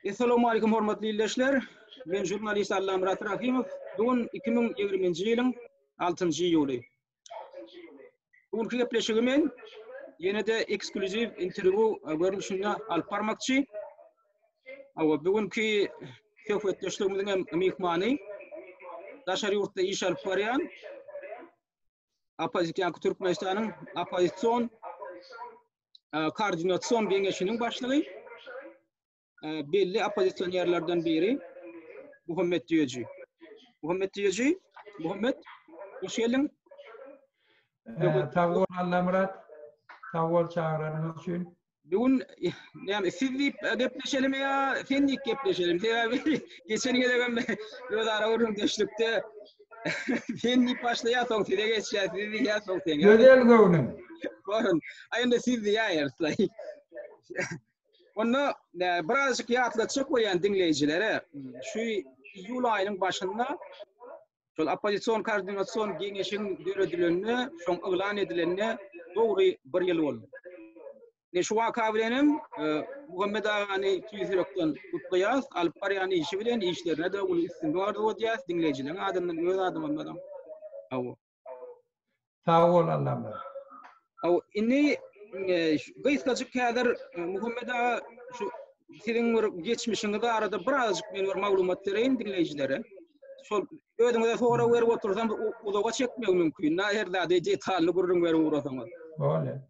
Assalamu alaikum hormatly izleyiciler. Ben jurnalist Allah Murat Rahimov. Bugün 2020 yılın 6. iyuli. Bugünkü gepleşigimiz yine de ekskluziv interview görünüşünde alıp barmakçı. Bugünkü söhbetleşigimizin mehmanı Daşary yurtda iş alıp barayan Opozisiyon Türkmenistan'ın opozisyon koordinasyon kengeşinin başlığı belli opozisyonerlerden biri Muhammed Diyeci. Muhammed, hoş geldin. Tavol Allah Murat, tavol çağıranız için. Bugün yani sizi gepleşelim ya, fendik gepleşelim. Geçen gece ben biraz ara vururum düştükte. Fendik başlaya son size geçeceğiz, sizi ya son sen. Gödel gövnüm. Bakın, ayında sizi ya yerslay. Onu birazcık yatlatacak koyan dinleyicilere şu Eylül ayının başında şu opozisyon koordinasyon kengeşinin döredileni, son ilan edilenine doğru bir yıl oldu. Şu vakabilenim Muhammed Ağa'nı tüyüzürükten kutlayaz, alıp barayani işi bilen işlerine de ulu isim vardı o diyaz dinleyicilerin adından öz adamın adam. Tavol Allah Murat. İnni gıyskacık kadar Muhammed Ağa şu sizin geçmişinizde arada birazcık benim malumat vereyim dinleyicilere. Sol ödümde sonra verip otursam uzağa çekmiyor mümkün. Her dağda detallı gururun verip uğrasamaz. Öyle.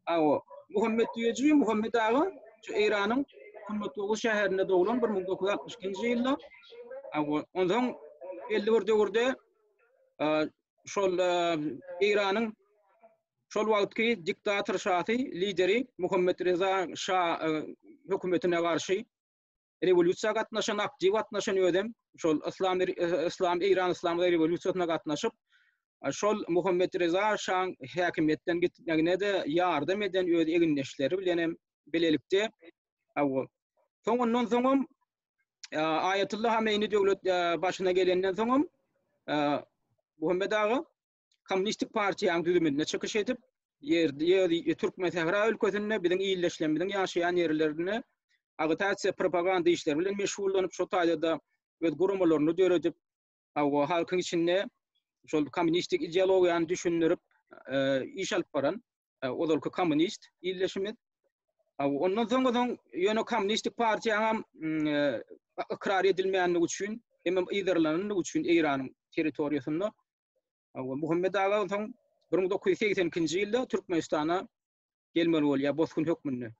Muhammed Diyeci, Muhammed Ağa şu İran'ın 19 şehrinde doğulan 1962 yılda. Ondan 51 dövrde şol İran'ın şol vaktki diktatör şahı lideri Muhammed Reza Şah hükümetine karşı revolüsiya katnaşan, aktif katnaşan ödem. Şol İran İslam'da revolüsiyona katnaşıp şol Muhammed Reza Şah hakimiyetten gitmegine de yardım eden öde eginleşleri bilenem belelikte. Ondan sonra Ayetullah Hameyni devlet başına gelenden sonra Muhammed Ağa Komünistik Partiyanın düzümüne çıkış edip Türkmen Sahra ülkesinde bizim iyileşlemizin yaşayan yerlerine agitasiya propaganda işleri bilen meşgullanıp şu tayda öz gurumalarını döredip halkın içinde şol komünistik ideologiyanı düşünürüp iş alıp baran odalkı komünist iyileşimiz. Ondan sonra yönü Komünistik Partiyanın ikrar edilmeyenlik için hem idarlarının için İran'ın teritoriyasında Muhammed Ağa 1982 yılda Türkmenistan'a gelmeli oluyor, bozkun hükmünde.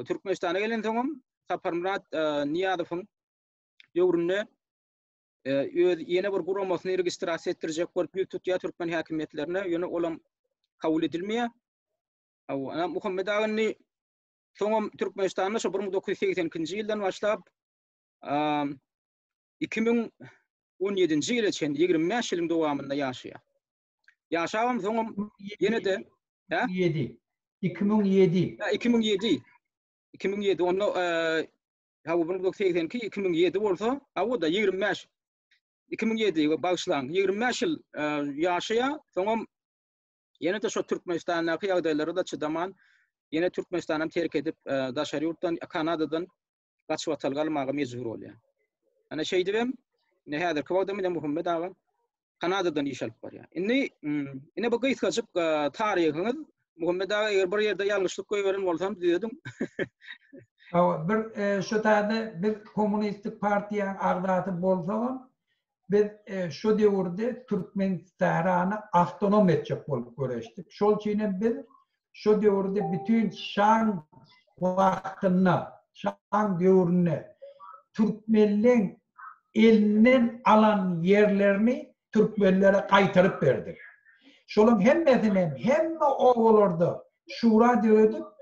Türkmenistan'a gelen zaman Saparmurat Niyadov'un dövründe yeni bir kurumasını registrasyon ettirecek bir büyük tutuya Türkmen hakimiyetlerine yönü olan kabul edilmeye. Muhammed Ağa'nın sonra Türkmenistan'da 1982 yıldan başlayıp 2017 yıl için 25 yılın devamında yaşıyor. Yaşavam sonra yine de 2007 onu bu 2007 olsa o da 25 2007 başlan 25 yıl yaşaya sonra yine de şu Türkmenistan'ın kıyadayları da çıdaman yine Türkmenistan'ı terk edip Daşary yurttan Kanada'dan kaçıp atalgalmağa mecbur oluyor. Ana şey diyeyim ne hadır kavadamı Muhammed Ağa Kanada'dan iş alıp var ya. İne bu gıyskacık tarihiniz Muhammed Ağa eğer bir yerde yanlışlık koyuveren olsam dedim. Bir şu tane bir komünistik partiyan ağdatı bolsa biz şu devirde Türkmenistan'ı avtonom edecek bolup görüştük. Şol için biz şu devirde bütün şan vaktına, şan devrine Türkmenlerin elinden alan yerlerini Türkmenlere kaytarıp verdik. Şolun hem oğulurdu şura diyorduk,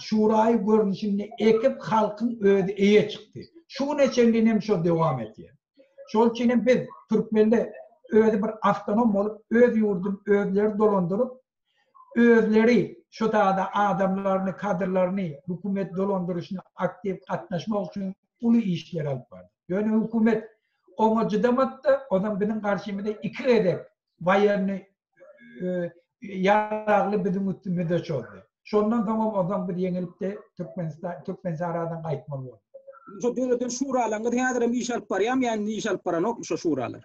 şurayı görünüşünde ekip halkın ödeye çıktı. Şu neçenliğine şu devam ediyor. Şol için biz Türkmenler öde bir avtonom olup öz yurdun özleri dolandırıp özleri şu da adamlarını, kadırlarını hükümet dolandırışına aktif katlaşmak için ulu işler alıp vardı. Yani hükümet onu cıdamattı, ondan benim karşımda iki edep bayanı yararlı bizim üstümüzde çoğdu. Şundan tamam adam bir yenilip de Türkmen Sahra'dan kayıtmalı oldu. Şu devletin şuralarında häzirem iş alıp barýam, ýani iş alıp baranok şu şuralar.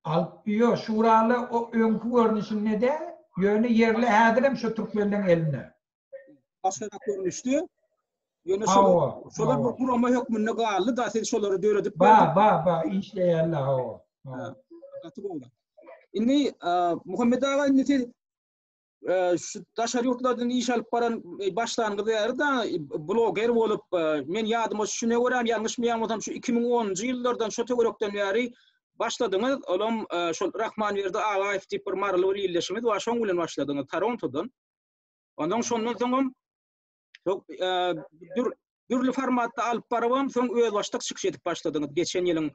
Alpıyor şuralı o önkü görünüşünde de yönü yerli häzirem şu Türkmenlerin eline. Başka görünüştü. Ýöne Şolar bu gurama hökmünde galy da siz şolary döredip ba işleýärler hawa. Atı boldy. Indi Muhammed aga indi şu taşary ýurtlardan iş alyp baran başlangıçda da bloger bolup men ýadyma şuna görem ýalňyş meýanmatam şu 2010-njy ýyllardan şu töwerekden bäri başladyňyz. Olam şol Rahman berdi Agaýew diýip bir marly bir ýylleşmedi we şoň bilen başladyňyz Torontodan. Ondan şondan soň çok dürli formatda alyp barabam, soň öz başlyk çykyş edip başladyňyz. Geçen ýylyň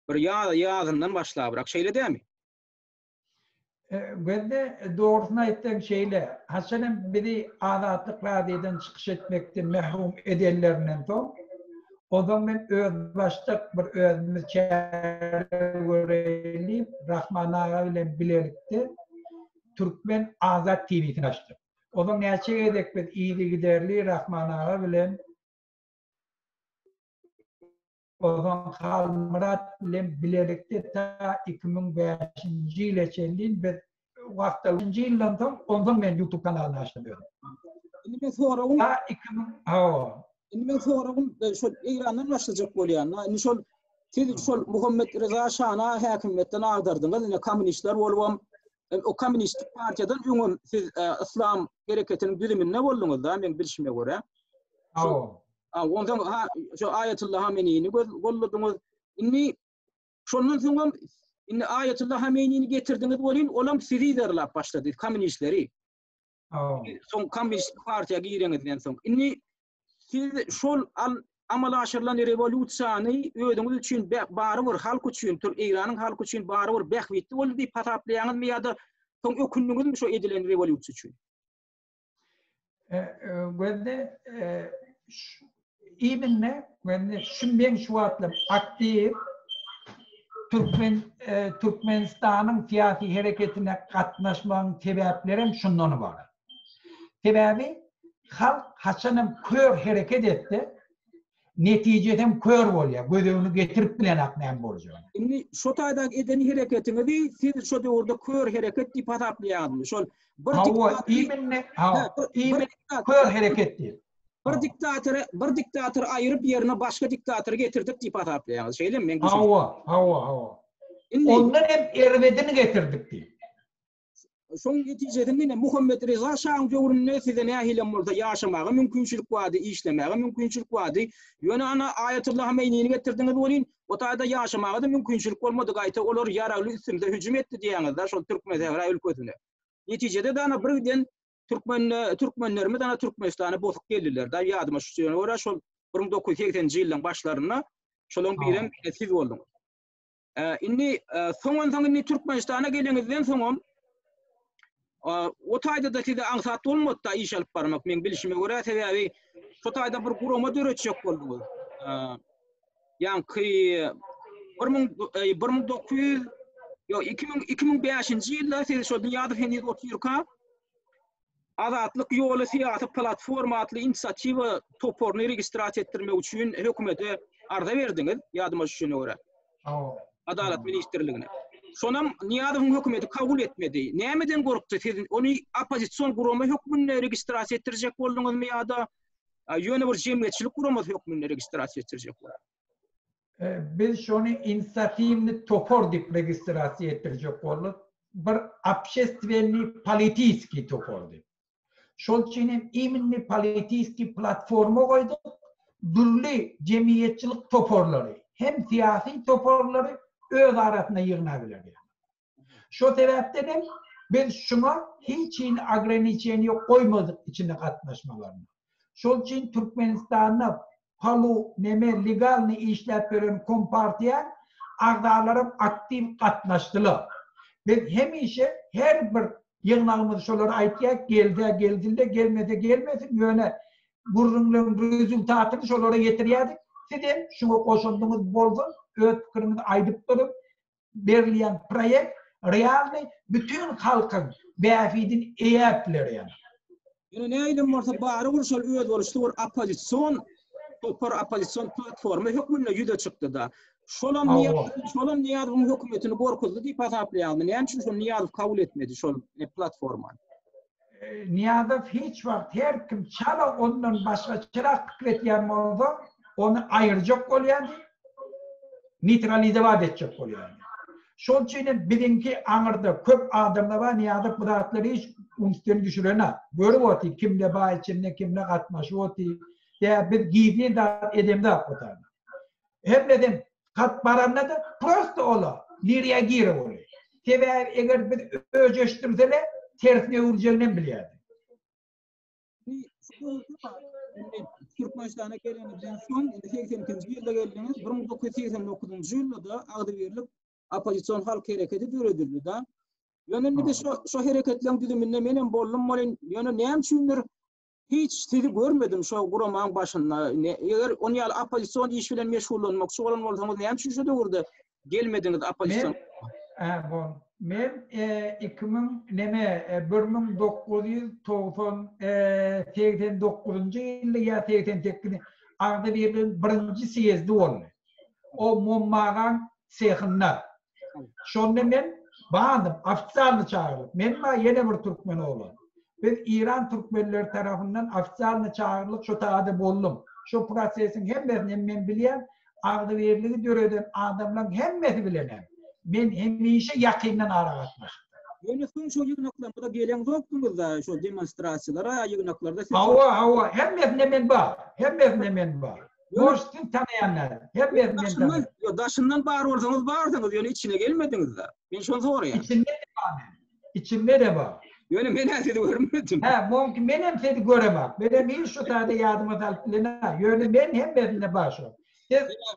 bir ýazyndan başlap birak şeýle dämi? Ben de doğrusuna ettiğim şeyle Hasan'ın biri azatlık radyodan çıkış etmekte mehrum edenlerinden son. O zaman ben öz başlık bir özümüz çevreleyip Rahman Ağa ile birlikte Türkmen Azat TV'sini açtım. O zaman gerçek edek bir iyili giderli Rahman Ağa ile o zaman Hal Murat ile birlikte ta 2005 yıla çeldiğin bir vakti yıldan ondan ben YouTube kanalını açtım. Indi men soragyň Ta 2000 indi men soragyň şol Eýrandan başlajak bolýan. Indi şol siz şol Muhammed Reza Şahna häkimetden agdardyňyz. Indi kommunistler bolubam o kommunistik partiýadan öňüm siz İslam hereketiniň düzümine bolduňyz da men bilişime görä. Ondan şu Ayetullah Hameni'ni golladınız. Inni şondan soň inni Ayetullah Hameni'ni getirdiňiz bolýan, olam sizi derlap başlady komünistleri. Soň komünist partiýa gireňizden soň. Inni siz şol amal aşyrylan revolýusiýany öýdüňiz üçin bary bir halk üçin, Eýranyň halky üçin bary bir bähwitli boldy diýip hataplaýaňyzmy ýa-da soň ökündiňizmi şu edilen revolýusiýa üçin? Gözde İbinle ben şimdi şu atlam aktif Türkmenistan'ın siyasi hareketine katnaşmanın sebeplerim şundan var. Sebebi halk Hasan'ım kör hareket etti. Neticeden kör oluyor. Gözünü getirip bilen akmayan bolacak. Şimdi şu taýda eden hareketini siz şu orada kör hareket diýip ataplaýarmy? Şol bir kör hareket değil. Bir diktatör ayırıp yerine başka diktatör getirdik diýip ataplaýarmy? Şeýle men Ondan hep ervedini getirdik diýip. Soň netijede Muhammed Reza Şah'ın döwründe size nähilem bolsa ýaşamagy mümkinçilik bardy, işlemäge mümkinçilik bardy. Ýöne ana Ayetullah Hameni'ni getirdiňiz bolýan, o taýda ýaşamagy da mümkinçilik bolmady. Gaýta olar ýaragly üstünde hüjüm etdi diýäňiz da şol Türkmen ülkesine. Netijede de ana birden Türkmenlerimiz ana Türkmenistana bozup geldiler da ýadyma şu ora şol 1980-nji ýylyň başlaryna şolun birem siz bolduňyz. Indi soňdan Türkmenistana geleňizden soň o taýda da size aňsat bolmady da iş alyp barmak men bilişime görä sebebi şu taýda bir gurama döretjek bolduňyz. Ýani 2005-nji ýylda siz şu dünýäde henüz oturýarka Azatlyk ýoly syýasy platforma atly inisiatiwa toporny registrasiýa etdirmek üçin hökümete arza berdiňiz, ýadyma şuna görä. Adalet ministrligine. Şonam Niýazowyň hökümeti kabul etmedi. Nämeden gorkdy? Siz onu opozisiýon gurama hökmünde registrasiýa etdirjek bolduňyzmy ýa-da ýöne bir jemgyýetçilik gurama hökmünde registrasiýa etdirjek bolduňyz? Biz şonu inisiativni topor diýip registrasiýa etdirjek boldyk. Bir общественный политический topor diýip. Şol üçin iminli politiski platforma goýduk. Dürli jemgyýetçilik toporlary, hem siyasi toporlary öz arasında yığınabilir. Şu sebepten biz şuna hiç agraniçeni koymadık içinde katlaşmalarına. Şol için Türkmenistan'da palu neme legalni işlep veren kompartiya agdarlarım aktif katlaştılar. Biz hemişe her bir yığınağımız şoları aytyak geldiğinde gelmesin yöne burunluğun rezultatını şolara getiriyorduk. Sizin şuna koşulduğumuz bolsun, öz fikrimizi aydıp durup verilen proyekt realni bütün halkın beafidin eyapleri yani. Yani ne ilim varsa bari şol öz boluşdy bir opozisiýon Topar opozisyon platforma hükmünle yüde çıktı da. Şolan Niyazov'un hükümetini gorkuzdu deyip azaplayaldı. Yani çünkü şol Niyazov kabul etmedi şol platforma. Niyazov hiç vakt her kim çala ondan başka çırak fikret oldu, onu ayıracak oluyordu. Neutralize edecek oluyordu. Şol için birinki anırda köp adamlar var, Niyazov bırakları hiç umsteni düşürene. Böyle oti, kimle bağ içinde, kimle katmaşı oti. Ya bir giydiğin de edemde yapmadan. Hep dedim, kat baranla da prosto ola, nereye gir oluyor. Teber eğer bir öceştirsele, tersine uğrayacağını biliyordu. Türkmenistan'a gelenizden son 82. yılda geldiniz. 1989 yılda da adı verilip opozisyon halk hareketi düredildi da. Yönünde şu hareketlerin düzümünde benim bollum molin yönü neyem çünür hiç sizi görmedim şu kuramağın başında. Eğer onu yal opozisyon iş bilen meşgul olmak şu olan olsanız neyem çünür de orada gelmediniz opozisyon. Men 1989 yılda ya 88 arada verilen birinci siyezdi oldu. O mummağın seyhinler. Şonda men bağırdım, afisarını çağırdım. Men var yine bir Türkmen oğlu. Biz İran Türkmenleri tarafından afisarını çağırılıp şu tadı buldum. Şu prosesin hem bilen, arada verildiği görevden adamların hemmesi bilenem. Ben hemişe yakından aragatmıştım. Yani son şu yığınaklarda gelen yoktunuz da şu demonstrasyonlara, yığınaklarda... Hava, hemmesine men var. Boştun tanıyanlar, hemmesine men tanıyanlar. Daşından bağırdınız, yani içine gelmediniz de. Ben şunu soruyorum. İçinde de var. Yani ben her şeyi görmedim. Mümkün, benim seni göremem. Benim hiç şu tarzda yardım edildiğine, yani ben hemmesine başlıyorum.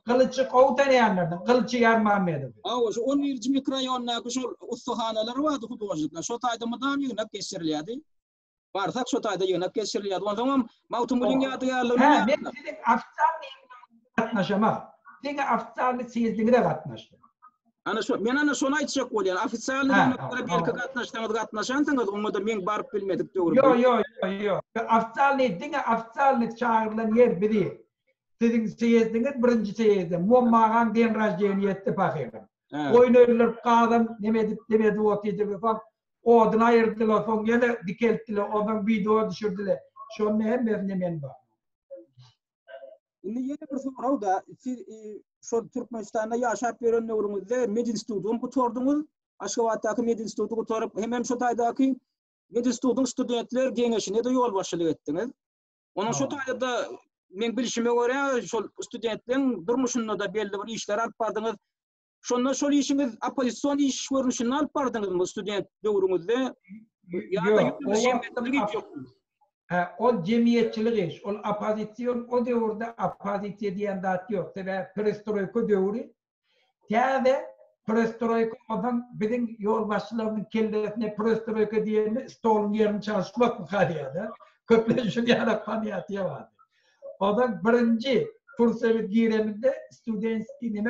Kılıçı kovtanayanlardan, kılıçı yarmamaydı. Şu 11. mikrorayonlarda şu ustahanalar vardı hudojluklar. Şu taydamadan yığınak geçiriliydi. Varsak şu tayda yığınak geçiriliydi. O zaman Mautumul'un yadıyarlığını yaptı. Ben senin aftarlığına katnaşamam. Senin aftarlığı siyizliğine katnaştım. Ben ana şuna aytacak ol yani. Afisarlığına belki katnaşansanız onu da men barıp bilmedik doğru. Yo. Aftarlığı çağırılan yer biri. Sizin seyizdiniz birinci seyizde. Muammağın demraj ceniyette bakıyorum. Oynayırlar kadım demedi otiydi falan. O adını ayırdılar falan. Yine dikelttiler. Oradan video düşürdüler. Şu an hem ben var. Şimdi yeni bir soru da siz şu Türkmenistan'da yaşap verenle uğrumuzda meclis tutduğunu kutordunuz. Aşkavat'taki meclis tutduğunu kutorup hemen şu taydaki meclis tutduğun studentler genişine de yol başlığı ettiniz. Onun şu tayda men bilişime göre şol studentlerin durmuşunda da belli bir işler alıp bardınız. Şonda şol işiniz opozisyon iş görünüşünü alıp bardınız mı student dövrünüzde? O cemiyetçilik iş, o opozisyon, o devirde opozisyon diyen dağıt yok. Ve perestroika devri. Yani perestroika olan bizim yol başlarının kellesine perestroika diyen stolun yerini çalışmak mı kalıyordu? Köpleşin yarak paniyatiye vardı. O da birinci Fırsevit gireminde studentski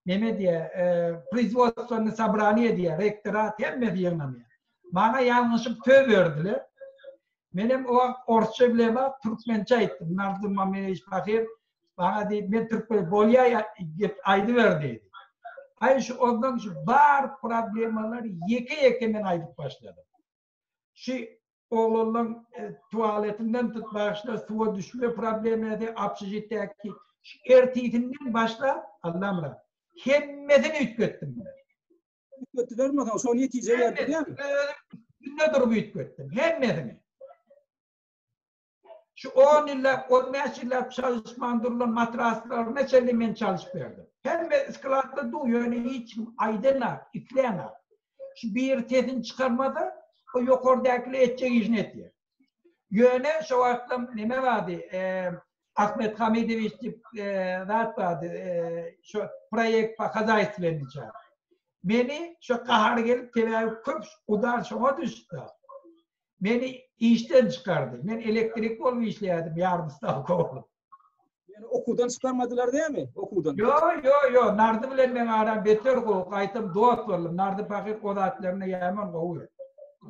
neme diye prizvotsonu sabraniye diye rektorat hemme diyeğnamıyor. Bana yanlışım tö verdiler. Benim o Orçça bileme Türkmençe ettim. Nardıma meneş bakayım. Bana deyip ben Türkmen bolya aydı verdiydi. Hayır şu ondan şu bar problemleri yeke men aydık başladı. Şu oğlanın tuvaletinden tut başla suya düşme problemleri apsıjitteki ertiyetinden başla Allah'ım hemmedini ütköttüm ben. Ütköttüler mi? Son netice verdi değil mi? Ne durumu ütköttüm. Hemmedini. Şu 10 yıllar, 15 yıllar çalışmandırılan matraslar mesela ben çalışıp verdim. Hem de ıskılatlı duyuyor, hiç aydınlar, ikleyenler. Şu bir tesin çıkarmadı, o yukarıdakiyle edecek işini ediyor. Yöne şu aklım neme vardı, Ahmet Hamidoviç'ti, rahat vardı, şu proyekt kaza etkilerini çağırdı. Beni şu kahar gelip tevavi köp udar şuna düştü. Beni işten çıkardı. Ben elektrik kolu işleyerdim yardımcı oğlum. Yani okuldan çıkarmadılar değil mi? Okuldan. Yo. Nardı bilen ben aram beter kolu kaytım doğat oğlum. Nardı pakir kodatlarına yaman kovuyor.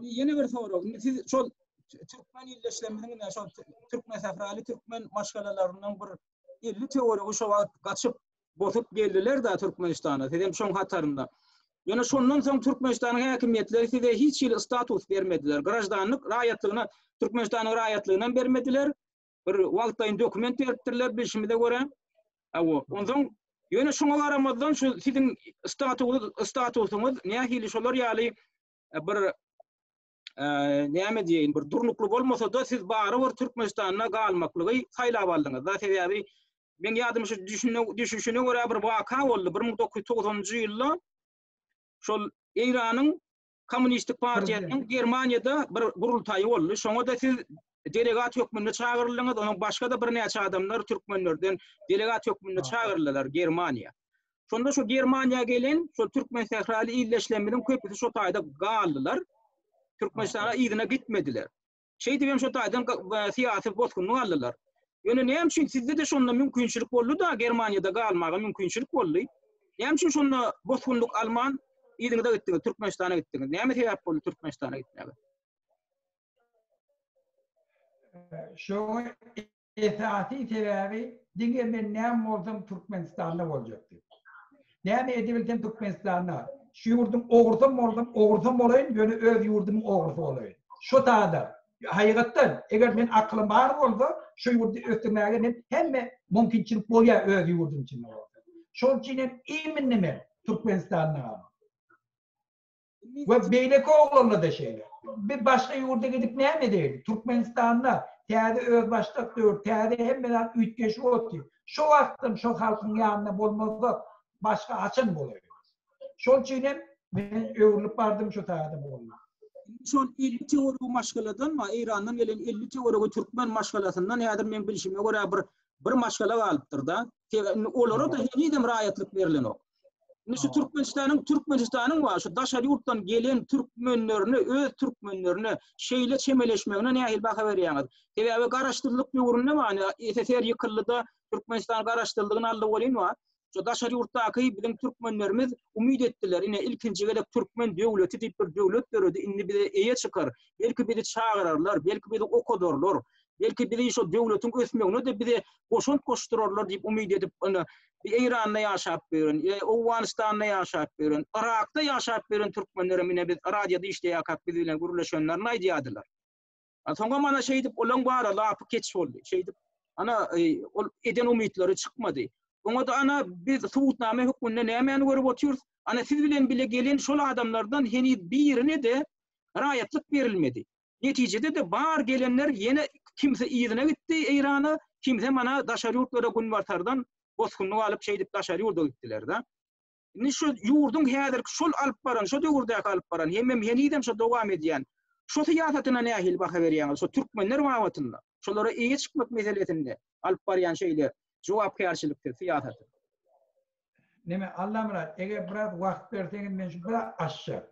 Yeni bir soru. Siz şu Türkmen illeşleminin şu Türkmen sefrali Türkmen maşgalalarından bir 50 teori şu kaçıp botup geldiler da Türkmenistan'a. Dedim şon hatarında. Yani şondan soň Türkmenistan'ın hakimiyetleri size hiç il status vermediler. Grajdanlyk raýatlygına Türkmenistanyň raýatlygynyň bermediler. Bir wagtdaýyn dokument beripdirler bilişimde göre. Ondan ýöne şoňa garamazdan şu siziň statusyňyz nähili şolar ýaly bir näme diýeň bir durnukly bolmasa da siz bary bir Türkmenistanyna galmaklygy saýlap aldyňyz. Da sebäbi men ýadymy şu düşünşine göre bir waka boldy 1990-njy ýylda şol Iranyň Kommunistik Partiýasynyň Germaniýada bir gurultaýy boldy. Şoňa da siz delegat hökmünde çağırıldyňyz. Onuň başga da bir näçe adamlar türkmenlerden delegat hökmünde çağıryldylar Germaniýa. Şonda şu Germaniýa gelen şu Türkmen sehrali illeşleminin köpüsi şu taýda galdylar. Türkmenistana ýygyna gitmediler. Şeýdi hem şu taýdan syýasy bozgunlyk aldylar. Ýöne näme üçin sizde de şonda mümkinçilik boldy da Germaniýada galmaga mümkinçilik boldy. Näme üçin şonda bozgunlyk alman ýygyna gitdiňiz, Türkmenistana gitdiňiz. Näme sebäp boldy Türkmenistana gitmäge? Şu esasy sebebi diňe men näme boldum Türkmenistanda boljakdy. Näme edebildim Türkmenistanda? Şu ýurdum ogurtam boldum, ogurtam bolaýyn, ýöne öz ýurdumyň ogurty bolaýyn. Şu taýda haýgatdan eger men aklym bar bolsa, şu ýurdu ötürmäge men hemme mümkinçilik bolýar öz ýurdum üçin. Şol üçin emin men Türkmenistanda. Ve beýleki oglanlar da şeýle. Bir başga ýurda gidip näme diýdi? Türkmenistanda täze öz başlap dör, täze hemmeden ütgeşi otdy. Şu wagtym şu halkyň ýanyna bolmasa başga açyn bolar. Şol üçin men öwrülip bardym şu taýda boldy. Şol 50 teori maşgaladan ma Irandan gelen 50 teori Türkmen maşgalasyndan ýa-da men bilişime göre bir maşgala galypdyr da. Olara da hiçem raýatlyk berilen ok. Şu Türkmenistanyň wa şu daşary ýurtdan gelen türkmenlerini, öz türkmenlerini şeýle çemeleşmegine nähil baha berýäňiz. Sebäbi garaşdyrlyk ýurunda many SSR ýykyldy, Türkmenistan garaşdyrlygyny aldy bolýan wa şu daşary ýurtdaky biziň türkmenlerimiz umyt etdiler. Ine ilkinji gelip türkmen döwleti diýip bir döwlet berdi. Indi bize eýe çykar. Belki bizi çağırarlar, belki bizi okudurlar. Belki bizi şu döwletiň ösmegine de bizi goşunt goşdurarlar diýip umyt edip İran'da yaşap beren, Awganistan'da yaşap beren, Irak'ta yaşap beren türkmenlere mine biz radioda işleýäk biz bilen gurulşanlar naýdýadylar. Soňra mana şeý dip olan bara lapy keçip boldy. Şeý dip ana ol eden umytlary çykmady. Oňa da ana biz suwutname hökmünde näme görüp otyrys? Ana siz bilen bile gelen şol adamlardan heni birine de raýatlyk berilmedi. Netijede de bar gelenler ýene kimse ýygyna gitdi Irana, kimse mana daşary ýurtlara günbartardan bozgunlyk alyp şeý dip daşary ýurda gitdiler da. Indi şu ýurdun häzir şol alyp baran, şu ýurda alyp baran, hemme menidem şu dowam edýän. Şu syýasatyna nähil baha berýäňiz? Şu türkmenler wagtynda. Şolara eýe çykmak meselesinde alyp barýan şeýle jogapkärçilikdir syýasaty. Neme Allah murat, eger biraz wagt berseňiz men şu biraz aşşak.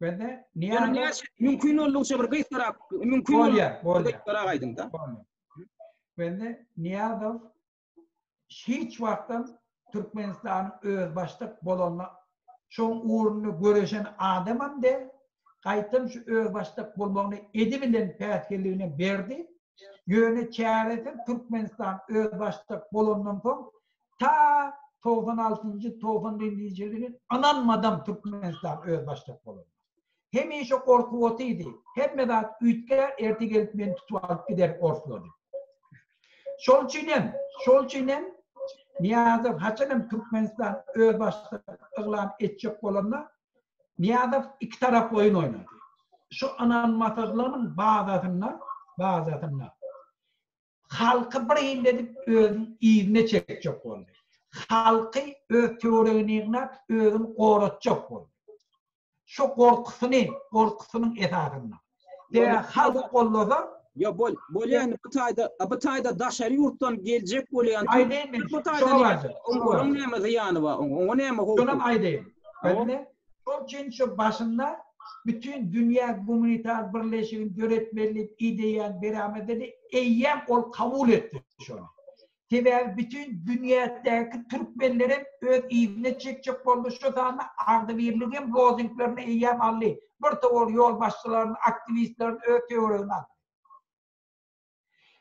Bende niýe mümkin bolsa bir gyýtarak, mümkin bolýar. Gyýtarak aýdym da. Bende Niyazov hiç wagtdan Türkmenistanyň öz başlyk bolanlar şoň uğrunu göreşen adamam de gaýtym şu öz başlyk bolmagyny edibilen pätkeligine berdi. Ýöne çäretin Türkmenistan öz başlyk bolandan soň ta 96-njy 97-nji ýylyň ananmadan Türkmenistan öz başlyk bolandy. Hemişe korkup otydy. Hemme zat ütger erti gelip men tutup alyp gider orslady. Şol üçin Niyazov haçanam Türkmenistan öz başlyk ıglan etjek bolanda Niyazov iki tarap oyun oynady. Şu ananmatyklaryň bazatynda halky bir ýyldedip özüň ýygyna çekjek boldy. Halky öz töweregine özüni goratjak boldy. Şu korkusynyň esasynda. Halk gollasa ya bolýan bu taýda daşary ýurtdan geljek bolýan bu taýda oňa näme zyýany bar? Oňa näme hukuk? Şonam aýdym. Bende şol üçin şu başynda bütün dünýä humanitar birleşigini göretmelik ideýan beramede eýem ol kabul etdi şonu. Tebe bütün dünyadaki Türkmenlerin öz iyiliğine çekecek oldu. Şu zaman ardı birliğin bozunklarını eyyem aldı. Bir tavır yol başçılarının, aktivistlerin ötüyorunu aldı.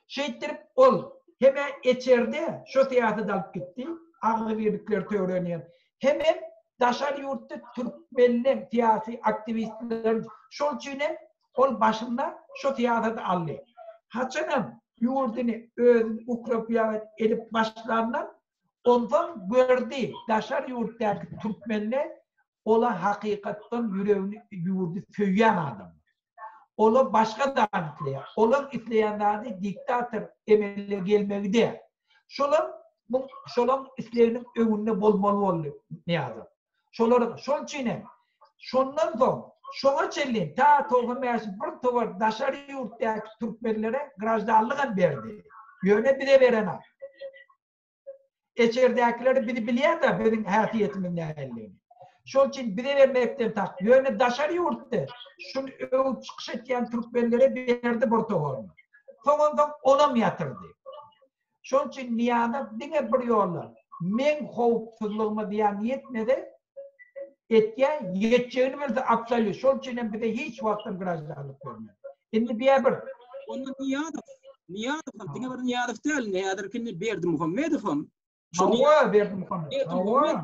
Şeyttirip ol. Hemen içeride şu siyaseti alıp gitti. Ardı birlikler teoreniyor. Hemen Daşar yurtta Türkmenlerin siyasi aktivistlerin şol çiğne ol başında şu siyaseti aldı. Haçanım yurdunu Ukrayna'a edip başlarından ondan gördü. Daşar yurttaki Türkmenler ola hakikatten yüreğini yurdu söyleyen adam. Ola başka da ifleyen. Olan ifleyenlerde diktatör emeline gelmekte. Şolun ifleyenin önünde bolmalı oldu. Ne yazık. Şol çiğne. Şondan sonra şoğa çellin, ta toğumayası bir toğur Daşar yurttaki Türkmenlere grajdanlığa verdi. Yöne bir de verene. İçeridekileri biri biliyor da benim hayatiyetimin değerlerini. Şol için bir de vermekten tak. Yöne Daşar yurtta şunu çıkış etken Türkmenlere verdi bir toğurunu. Sonundan ona mı yatırdı? Şol için niyada dine bir yolla. Men kovsuzluğumu diyen yetmedi. Etken yeteceğini verdi apsalıyor. Şol için bir de hiç vaktim grajdanlık vermedi. Şimdi bir. Onu Niyadov, dine bir Niyadov değil, Niyadov kimi berdi Muhammedov'um. Hava verdi Muhammed. Hava.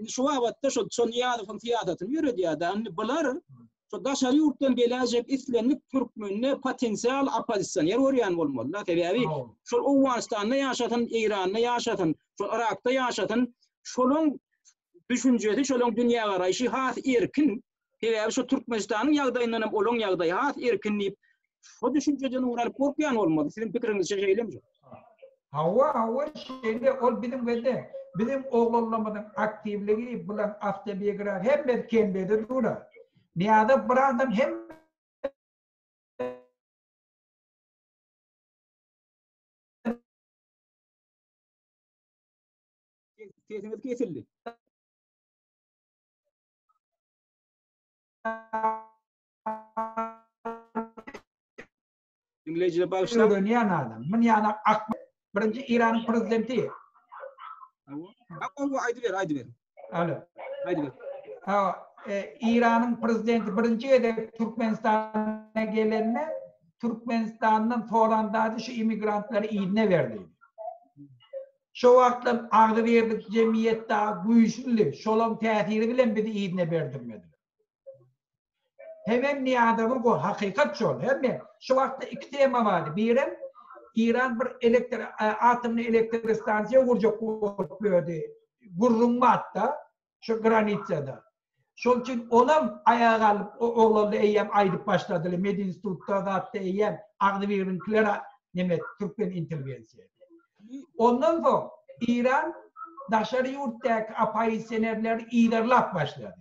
Şu vakitte şu Niyadov'un tiyadatını yürüdü ya da bunlar şu Daşar yurttan gelecek İslamlık Türkmenle potansiyel opozisyoner oryan olmalı. Tabii şu Afganistan'da yaşatan, İran'da yaşatan, şu Irak'ta yaşatan şolun düşüncesi, şolun dünya arayışı has erkin. Tabii şu Türkmenistan'ın yağdayından olan yağdayı has erkinleyip şu düşünceden uğralıp korkuyan olmalı. Sizin fikriniz şeyle mi? Hava şeyde ol bizim oğlanlarımızın aktivliği bulan avtobiyografi hem bir kendide dura. Niyada bıraktım hem Sesiniz kesildi. İngilizce bağışlar. öğreniyen adam. Bunun yana birinci İran prezidenti. Haydi ver. Alo. Haydi ver. İran'ın prezidenti birinci de Türkmenistan'a gelenine Türkmenistan'dan Toran'da şu imigrantları iğne verdi. Şu vaktin ağrı verdik cemiyette güçlü, şolun tesiri bilen bir de iğne verdirmedi. Hemen niyadamı bu hakikat şol. Hemen şu vakti iki tema vardı. Biri İran bir atomlu elektrik istasyonu kuracak böyle gurrunma hatta şu Granitsa'da. Şol için ona ayağa alıp oğlanla eyyem ayrıp başladılar. Medin Sultan'da hatta eyyem ağrı verinkilere demek Türkmen intervensiye. Ondan sonra İran Daşar yurttaki apayisenerleri ilerlap başladı.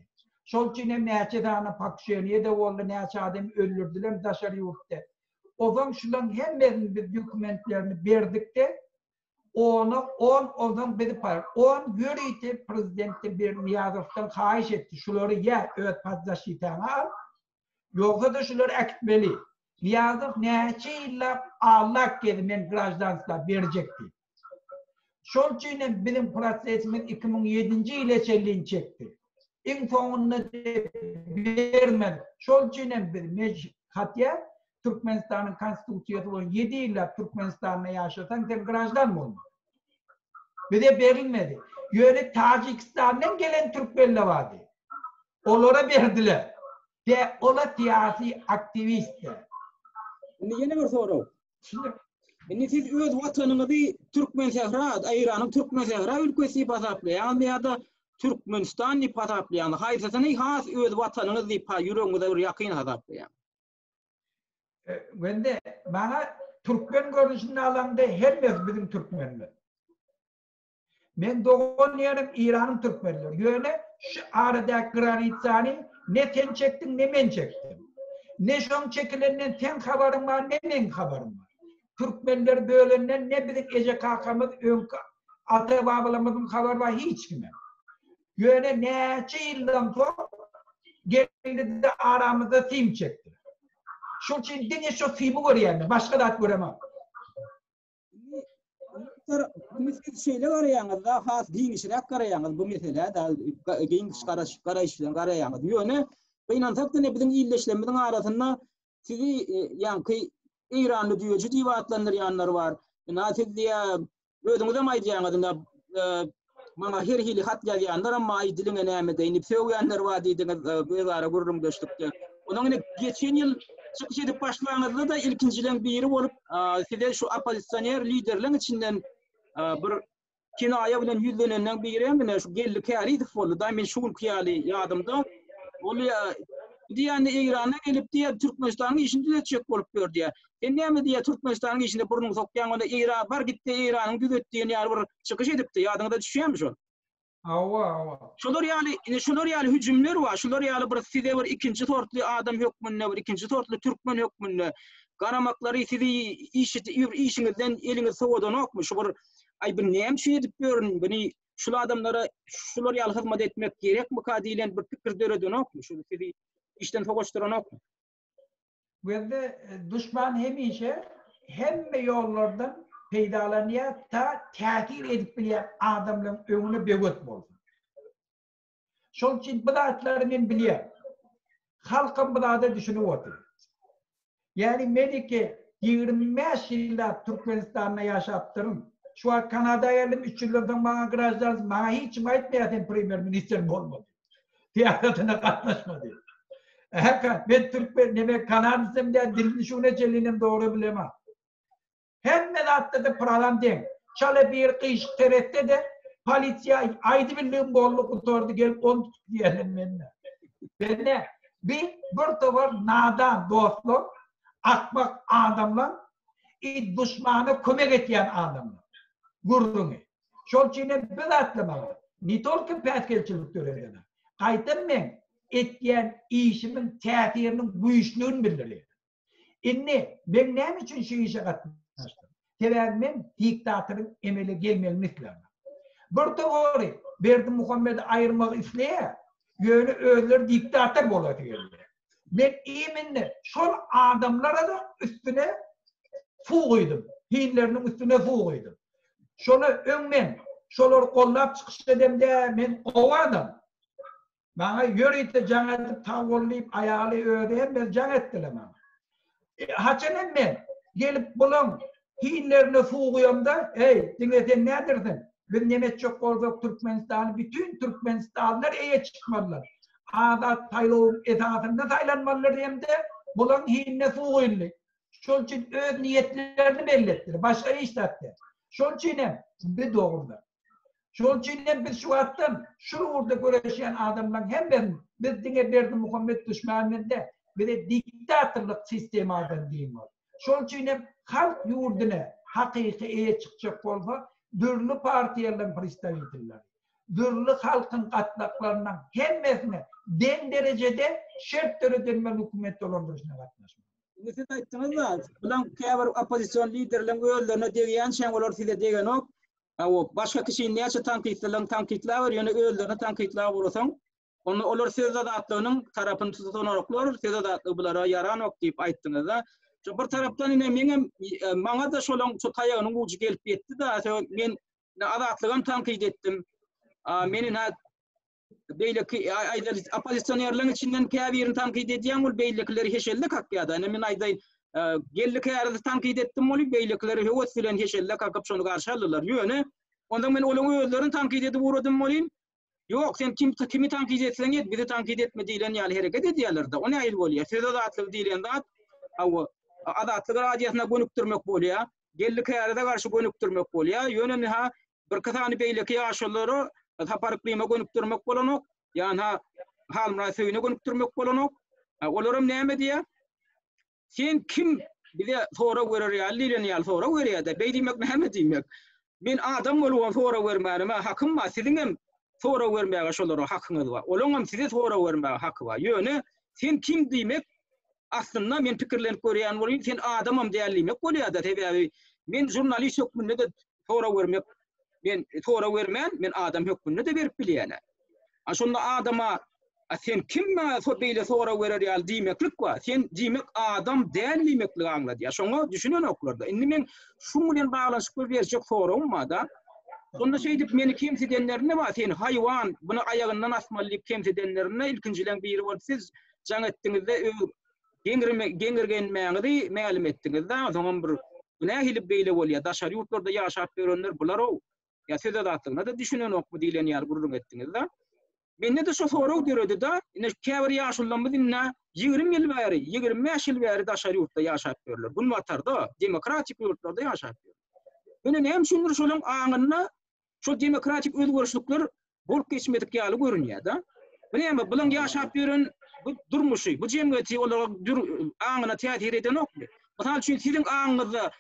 Şol için hem neçedana Pakşeniye de oldu, neçe adam öldürdüler Daşar yurtta. O zaman şundan hem bir dokümentlerini verdik de ondan bir par. On görüydi prezidenti bir Niyazov'tan kahiş etti. Şuları ya öğret pazdaşitana al. Yoksa da şuları ekitmeli. Niyazov neçe yıllar Allah geldi men grajdansla verecekti. Şol için benim prosesimin 2007 ile çelliğini çekti. En sonunda vermedi. Şol için bir hatya Türkmenistan'ın konstitüsyonu olan 7 yıllar Türkmenistan'da yaşatan tek grajdan mı oldu? Bir de verilmedi. Yöre Tacikistan'dan gelen Türkmenler vardı. Onlara verdiler. Ve ola siyasi aktivistler. Yeni bir soru. Şimdi siz öz vatanınızı Türkmen şehri, İran'ın Türkmen şehri ülkesi pasaplayan ya da Türkmenistan'ı pasaplayan, haysasını has öz vatanınızı yüreğinize bir yakın pasaplayan. Ben de bana Türkmen görüşünü alanda herkes bizim Türkmenler. Ben doğan yerim İran'ın Türkmenleri. Yöne şu aradaki Granitsa'nı ne sen çektin ne ben çektim. Ne şun çekilenden sen haberim var ne ben haberim var. Türkmenler böylenden ne bizim Ece Kakamız, ata babalarımızın haberi var hiç kime. Yöne neçe yıldan sonra geldi de aramızda film çekti. Şu için dine şu filmi görüyorum. Başka da göremem. Biz şeyle arayanız da has giyinişrek arayanız bu mesele da giyiniş karayış bilen arayanız. Yöne beýnansak da ne bizim illeşlemizin arasında sizi yani ki İranlı diyor ciddi vaatlandıryanlar var. Nasıl diye ödümüze maydiyanlar da bana her hili hat yazyanlar ama ay diline näme inip söýänler var diýdiňiz bir ara gururum göçdükde. Onun geçen yıl çıkış edip başlanırdı da ilkincilen biri bolup size şu opozisyoner liderlerin içinden bir kinaya bilen yüzlenenden biri hem şu gelli kâri boldu da men şuun kıyali yadımda olu diýende İran'a gelip diye Türkmenistan'ın işini düzetjek bolup gördü ya. Näme diye Türkmenistan'ın işinde burnunu sokýan onda İran bar gitdi İran'ın düzetdiğini ýaly bir çıkış edipdi. Ýadyňda düşýärmi şol? Awa. Şolar ýaly hüjümler var. Şolar ýaly bir size bir ikinci tortly adam hökmünde, bir ikinci tortly Türkmen hökmünde garamaklary sizi işiňizden eliňiz sowadan okmy? Şu bir ay bir näme şey edip görün, beni şu adamlara şular ýaly hyzmat etmek gerekmi ka diýilen bir pikir döredin okmy? Şu sizi işten fogoşdyran okmy? Ve düşman hemişe hemme yollardan peydalanýar ta täsir edip bilýän adamlaryň öňüne begot boldy. Şol üçin bu zatları men bilýär. Halkym bu zada düşünip otur. Yani meniki 25 ýyllar Türkmenistanda ýaşapdyrym. Şu an Kanada'ya geldim 3 yıllardan bana grajlar, bana hiç aytmaýan premier minister bolmady. Tiyatroda katnaşmady. Ben Türkmen, neme Kanada'sım diye dilini şuna çelinim doğru bilemem. Hemme zatta da program deň. Çale bir kıyışık terette de polisiya aydı bildiğim bolluk oturdu gelip onu tutup diyelim benimle. Benimle bir tovar nadan dostluk, akmak adamlar, düşmanı kömek etyen adamlar. Gurrunu. Şol çiğne bir atlamalar. Nitolki petkelçilik törelerine. Kaytın men etyen işimin tesirinin güýçlüğünü bildirýär. Inni ben näme üçin şu işe gatnaşdym? Tebermen diktatörün emele gelmeýän mislerine. Bir tory Berdi Muhammed ayırmak isleýär. Ýöne özleri diktatör bolat geldi. Men eminne şol adamlara da üstüne fuğuydum. Hinlerinin üstüne fuğuydum. Şonu öňmen şolar gollap çykyş edemde men owadım. Bana yörüýte jaňatyp tawollayıp ayaly öýdem ben jaň etdiler bana. Haçanem men gelip bulan hinlerine fuğuyamda hey dinleten nädirsin? Ben nemet çok bolduk Türkmenistan'ı bütün Türkmenistanlar eye çıkmadılar. Adat taylığın etatında taylanmalılar hem de bulan hinne fuğuyunlu. Şol için öz niyetlerini belli ettiler. Başka iş tattı. Şol için bir doğruda. Şol için biz şu attan şu orada göreşen adamlar hem ben biz dine Berdi Muhammed düşmanında bir de diktatörlük sistemi adam diyeyim var. Şol için halk yurduna hakiki eye çıkacak olsa dürlü partiyaların pristavitelleri, dürlü halkın katlaklarından hemmesine den derecede şert töredenmen hükümet dolandırışına katlaşmak. Siz aytdyňyz da, bulan käbir opozisyon liderleriň öýlerine degýän şeň olar size degen ok. Başga kişi näçe tankitlerin tankitler ýöne öýlerine tankitler bolsaň, onu olar söz adatlarynyň tarapyny tutanoklar, söz adatly bulara yaran ok diýip aýtdyňyz da. Bir tarapdan maňa da şolaň şu taýagynyň uçy gelip ýetdi da, men adatlygyny tankit etdim. Meni beýleki opozisyonerleriň içinden käbirini tankit edýän ol beýlekleri heşellik hakýada. Men aýdaýyn gellik ýerde tankit etdim ol beýlekleri höwet bilen heşellik hakyp şonu garşy aldylar. Ýöne onda men olaň özlerini tankit edip uradym bolýyn. Ýok, sen kimi tankit etseň et, bizi tankit etme diýilen ýaly hereket edýärler da. O näil bolýar? Söz adatlyk diýilen zat adatlyk radiýasyna gönükdirmek bolýar. Gellik ýerde garşy gönükdirmek bolýar. Ýöne ha bir kasany beýleki ýaşulary taparyklyma gönükdirmek bolanok, ýani halmra söýüne gönükdirmek bolanok. Olaram näme diýär? Sen kim bize sonra verir ýaly ýaly sonra berýär da beýdimek näme diýmek? Men adam bolup sonra bermänim, hakym ma siziň hem sonra bermäge şolara hakyňyz bar. Olaň hem size sonra bermäge haky bar. Ýöne sen kim diýmek? Aslında men pikirlenip görýän bolýan, sen adamam diýerlimek bolýar da tebäbi. Men jurnalist hökmünde de sonra bermek, men sonra bermän, men adam hökmünde de berip bilýän. Şonda adama sen kim so beýle sonra berer ýaly diýmeklik bar. Sen diýmek adam dälmeklik aňlady. Şoňa düşünen oklarda. Indi men şu bilen baglanşyp berjek sorawma da Sonda şey dip meni kimse edenlerine var sen hayvan bunu ayağından asmalyp kimse edenlerine ilkincilen biri var siz jaň etdiňizde gengirgenmäňidi ma'lum etdiňizde o zaman bir näme hilip beýle bolýar daşary ýurtlarda ýaşap berenler bular o ya siz de atdyňda da düşünen okmy diýlen ýar gurrun etdiňizde menne de şo soraw göredi da ine käbir ýaşullanmy dinne 20 ýyl bäri 25 ýyl bäri daşary ýurtda ýaşap berenler bunu watarda demokratik ýurtlarda ýaşap berenler menne näme şundur şolaň aňyna şu demokratik özgörüşlükler bolup geçmedik ýaly görünýär da. Bilýärmi, bulan ýaşap beren bu durmuşy, bu jemgyýeti olara aňyna täsir eden okmy? Mysal üçin siziň aňyňyzda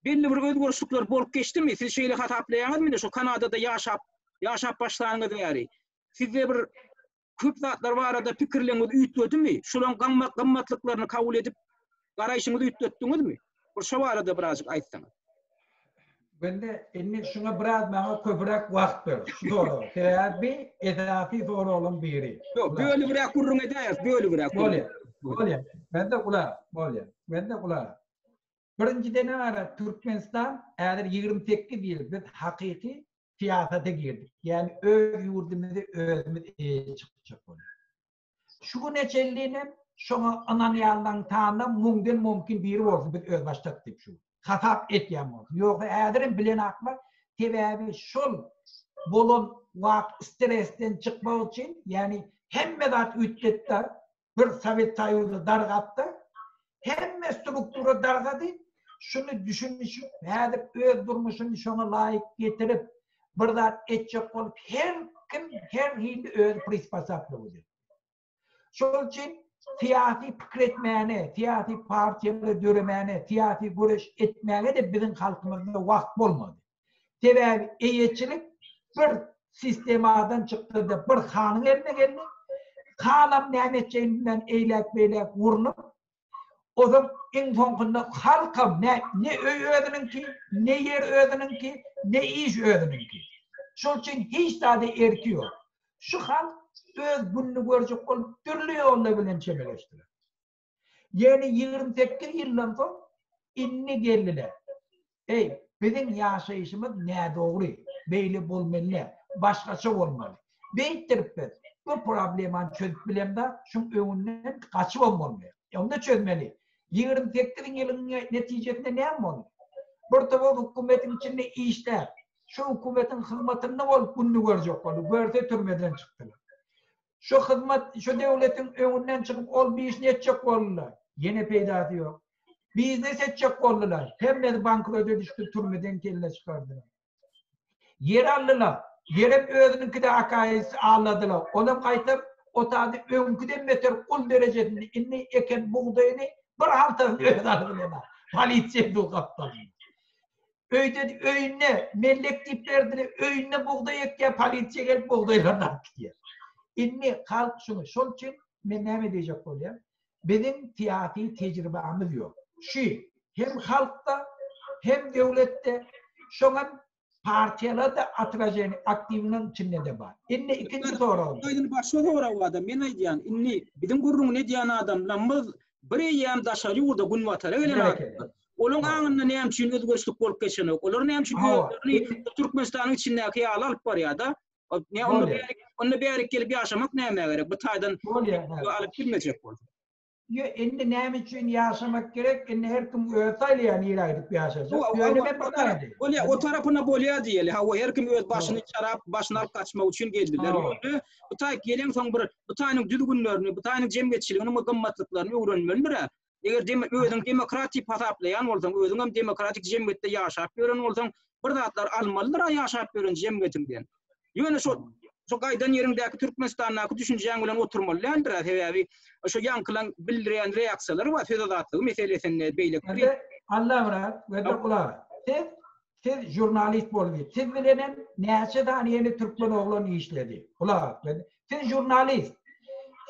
belli bir özgörüşlükler bolup geçdimi? Siz şeýle hataplaýaňyzmy? Şu Kanadada ýaşap başlaňyz bäri. Sizde bir köp zatlar barada pikirleňiz üýtledimi? Şolaň gammatlyklaryny kabul edip garaýşyňyzy üýtletdiňizmi? Bu şu barada birazjyk aýtsaňyz. Ben de inni şuna biraz bana köpürek vakt ver. Doğru. Sebebi edafi doğru olan biri. Yok, böyle bir kurrun edayız, böyle bir kurrun. Bolya. Ben de kula, bolya. Ben de kula. Birinci ne var? Türkmenistan eğer 28 yıl biz hakiki siyasete girdik. Yani öz yurdumuzu özümüz çıkacak oluyor. Şu neçelliğine şuna ananıyaldan tanrım mümkün biri olsun biz öz başlattık şu. Hatap etýän. Ýok, ädirin bilen akma tebebi şol bolan wagt stresten çykmak üçin, yani hemme zat üýtletdi, bir Sowet Soýuzy dargatdy, hemme struktura dargady, şunu düşünmüşüm, häzir öz durmuşyny şoňa laýyk getirip, bir zat etjek bolup, her hili öz prispasaply bolýar. Şol üçin siyasi pikretmeni, siyasi partiýalary döremäni, siyasi güreş etmäge de bizim halkymyzda wagt bolmady. Sebebi eýetçilik bir sistemadan çykdy da bir hanyň eline geldi. Hanam näme etjegini eýlek-beýlek urunup, o zaman en soňkunda halkam ne öý özüninki, ne yer özüninki, ne iş özüninki. Şol üçin hiç daha da erki ýok. Şu halk öz gününü görjek bolup türlü ýollar bilen çebeleşdiler. Yani 28 ýyldan soň inni geldiler. Bizim ýaşaýyşymyz näme dogry, beýle bolmaly, başgaça bolmaly. Beýtirip biz bu problemi çözüp bilemde şu öňünden gaçyp bolmaly. Onda çözmeli. 28 ýylyň netijesinde näme boldy? Bir tabak hökümetiň içinde işler, şu hökümetiň hyzmatynda bolup gününü görjek bolup, görse türmeden çykdylar. Şu hizmet, şu devletin öňünden çykyp ol bir iş netjek boldular. Yine peýda diýok. Biznes etjek boldular. Hemme bankrota düştü, türmeden kelle çykardylar. Yer aldylar. Yerep özüninkide akaýys aladylar. Olam gaýtyp otady öňküden beter kul derejesinde inni eken buğdaýyny bir haltadan öz aldylar. Polisiýa dugapdy. Öýüne mellek tiplerdi, öýüne buğdaý ekýär, polisiýa gelip buğdaýlarny alyp gitýär. İnni halk şunu, şol için men näme diýjek bolýar? Bizim siyasi tejribemiz ýok. Şu hem halkta hem devlette şoňa partiýalar da atrajen aktivinin içinde de bar. İnni ikinci soraw. Öýüni başga soraw adam. Men aýdýan, inni bizim gurrun ne diýen adamlarymyz bir ýam daşary ýurda gün watar öýlen. Olaň aňynda näme üçin özgörüşlik bolup geçenok? Olar näme üçin Türkmenistanyň içindäki ýaly alyp barýar da? Ne onu bir gelip yaşamak näme gerek? Bu taýdan alyp girmejek boldy. Yo endi näme üçin yaşamak gerek? Endi her kim öz taýlaýan ýere aýdyp ýaşajak. Öýleme bolýar. Bolýar, o tarapyna bolýar diýeli. Ha, her kim öz başyny çarap, başyny alyp kaçmak üçin geldiler. Bu taý gelen soň bir bu taýnyň düzgünlerini, bu taýnyň jemgyýetçiligini, gammatlyklaryny öwrenmelidir. Eger özüň demokratik hataplaýan bolsaň, özüň hem demokratik jemgyýetde ýaşap beren bolsaň, bir zatlar almalydyr ýaşap beren jemgyýetinden. Ýöne şu gaýdan ýerindäki Türkmenistanyň düşünjeň bilen oturmalydyr. Sebebi şu ýankylan bildiren reaksiýalar we fedadatlygy meselesinde beýlek. Allah bilen we de kula. Siz jurnalist bolýar. Siz bilenem näçe tane ýeni türkmen oglan işledi. Kula, siz jurnalist.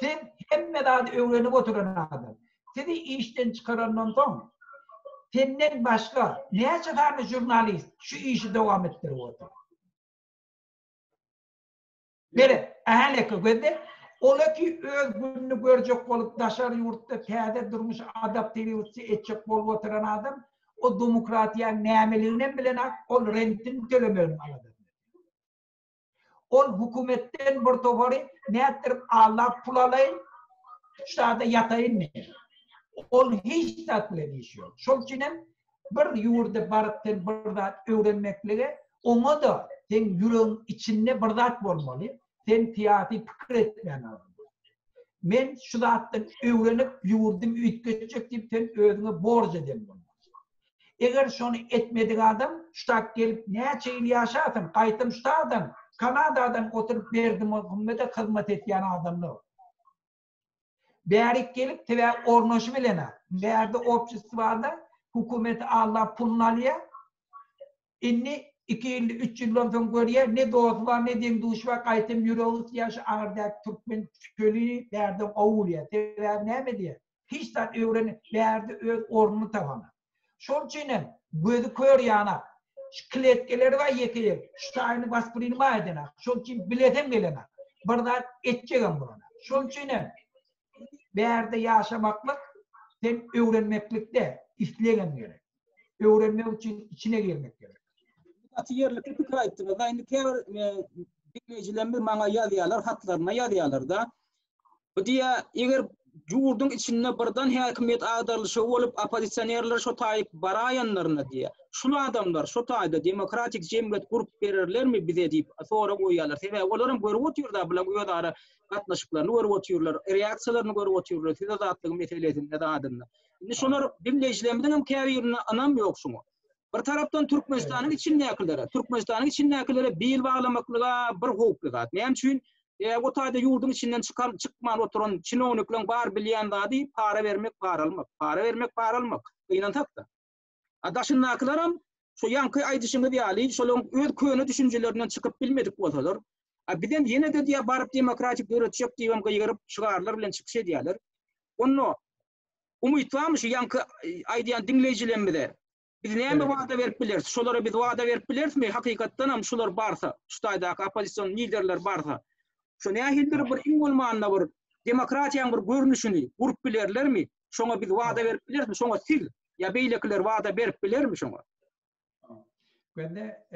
Siz hemme zat öwrenip oturan adam. Sizi işten çıkarandan soň senden başga näçe tane jurnalist şu işi dowam etdirip otur. Bere, ähäleki gözde, ola ki öz gününü görjek bolup daşary ýurtda täze durmuş adaptatsiýa etjek bolup oturan adam, o demokratiýa nämeligine bilen ol rentini tölemeli alady. ol hükümetten bir topori ne ettirip Allah pulalayın, şurada yatayın ne? Ol hiç tatlı işiyor. Şol için bir yurda barıpten birdat öğrenmekle ona da sen yüreğin içinde birdat olmalı. Sen tiyatri fikir etmen lazım. Men şu zattan öğrenip yurdum ütkeçecek deyip sen özüne borç edin bunu. Eğer şunu etmedik adam, şutak gelip ne çeyil yaşatın, kaytım şutadan, Kanada'dan oturup verdim hükümete hizmet etken adamlar. Berik gelip teve ornoşu bilene, berde обществоda hükümeti Allah punnalıya, inni 2 yıl, 3 yıldan sonra görüyor, ne doğusu var, ne den duş var, kaytım yüreği yaşı ağırdak Türkmen kölü berde oğuluya, teve ne mi diye? Hiç de öğrenip berde öz ornu tavanı. Şol için gözü kör yana, kletkeleri var yekiler, şu aynı baspırını var edene, şol için biletem gelene, burada etçeğim buna. Şol için berde yaşamaklık, sen öğrenmeklikte isteyen gerek. Öğrenmek için içine girmek gerek. Yerlikli fikir ayttınız. Aynı kever dinleyicilerimiz bana yazıyorlar, hatlarına yazıyorlar da. Bu diye eğer yurdun içinde birden hükümet ağdarlışı olup opozisyonerler şu tayip barayanlarına diye. Şunu adamlar şu tayda demokratik cemiyet kurup verirler mi bize deyip sonra koyuyorlar. Sebep onların görüp oturuyorlar, bulan uyadara katnaşıklarını görüp oturuyorlar, reaksiyalarını görüp oturuyorlar. Size zaten meselesinde de adında. Şimdi şunlar dinleyicilerimizden hem kevirine anam yok şunu. Bir taraftan Türkmenistan'ın içinde yakıları. Türkmenistan'ın içinde yakıları bir bağlamaklığa bir hukukluğa. Ne için? O tayda yurdun içinden çıkman oturan çinoniklerin bar bilyen da deyip para vermek, para almak. Para vermek, para almak. İnan takta. Adaşın nakılarım şu yankı aydışını diyali, şolun öz köyünü düşüncelerinden çıkıp bilmedik olsalar. Birden yine de diye barıp demokratik öğretecek diyem kıyırıp çıkarlar bilen çıkış ediyorlar. Onu umutlamış yankı aydiyan dinleyicilerimize. Biz neyme vaada verip biliriz? Şolara biz vaada verip biliriz mi? Hakikatten hem şolar barsa, şu taydaki opozisyon liderler barsa. Şu ne hildir bir ingolmanla bir demokratiyanın bir görünüşünü kurup bilirler mi? Şona biz vaada verip biliriz mi? Şona siz ya beylikler vaada verip bilir mi şona? Ben de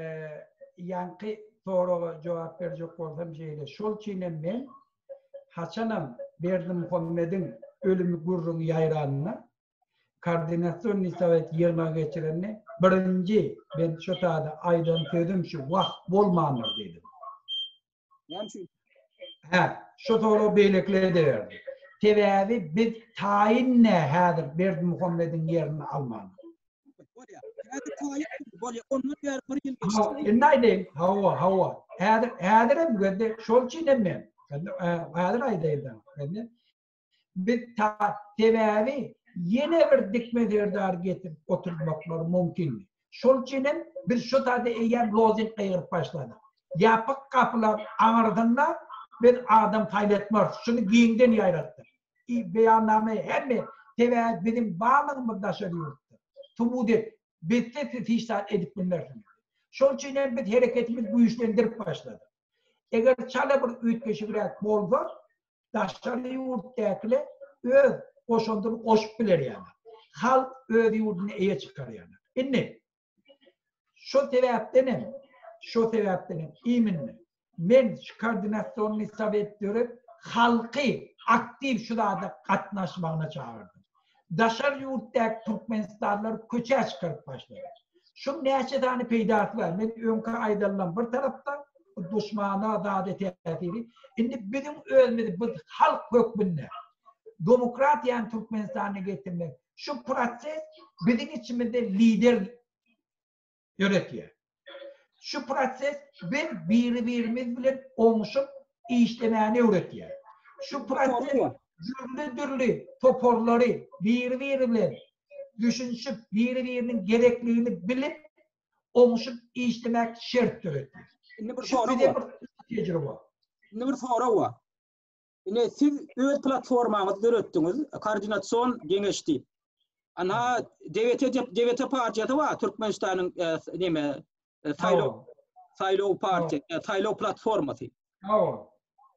yankı soruğa cevap verecek olsam şeyle. Şol çiğnem ben Haçanam Berdi Muhammed'in ölümü gurrun yayranına koordinasyon nisavet yerine geçirenine birinci ben şu tada aydan sözüm şu vakt bolmanır dedim. Yani şu Şu soru beylikleri de verdi. Tevavi biz tayinle hadir Berdi Muhammed'in yerini almanı. Neydi? Hava. Hadirem gördü. Şol çiğnem ben. Hadir aydaydım. Biz tevavi yine bir dikmederdar getirip oturmakları mümkün. Şol çiğnem biz şu tada eğer lozin kayırıp başladık. Yapık kapılar ağırdığında bir adam paylaşmaz. Şunu giyinden yayrattı. Beyannameyi hem tevavi bizim bağlığımız daşarıyordu. Tumudet. Bitti fiştat edip bunlarını. Şol için biz hareketimiz bu işlendirip başladı. Eğer çala bir ütkeşi bırak boldu, daşarı yurttakile öz koşunduruk koşup bilir yani. Halk öz yurdunu eye çıkar yani. İnne, şu sebeptenim, iminle, men şu koordinasyonunu isabet görüp, halkı aktif şurada katnaşmağına çağırdım. Daşar yurttak Türkmenistanlar köçe çıkarıp başladı. Şu neşedani peydatı var. Ben önkü aydınlan bir tarafta düşmana adalet tesiri. Şimdi bizim ölmedi bu halk hükmünde. Demokratiyan Türkmenistan'a getirmek. Şu proses bizim içimizde lider yönetiyor. Şu proses ben birimiz bile olmuşup işlemeni üretiyor. Şu proses dürlü toporları birbiriyle düşünüp birbirinin gerekliliğini bilip olmuşup işlemek şarttır. Şimdi bir soru var. Yine siz öz platformanızı ürettiniz, koordinasyon genişti. Ana devlete partiyatı var, Türkmenistan'ın Saylo Parti, Saylo platforması.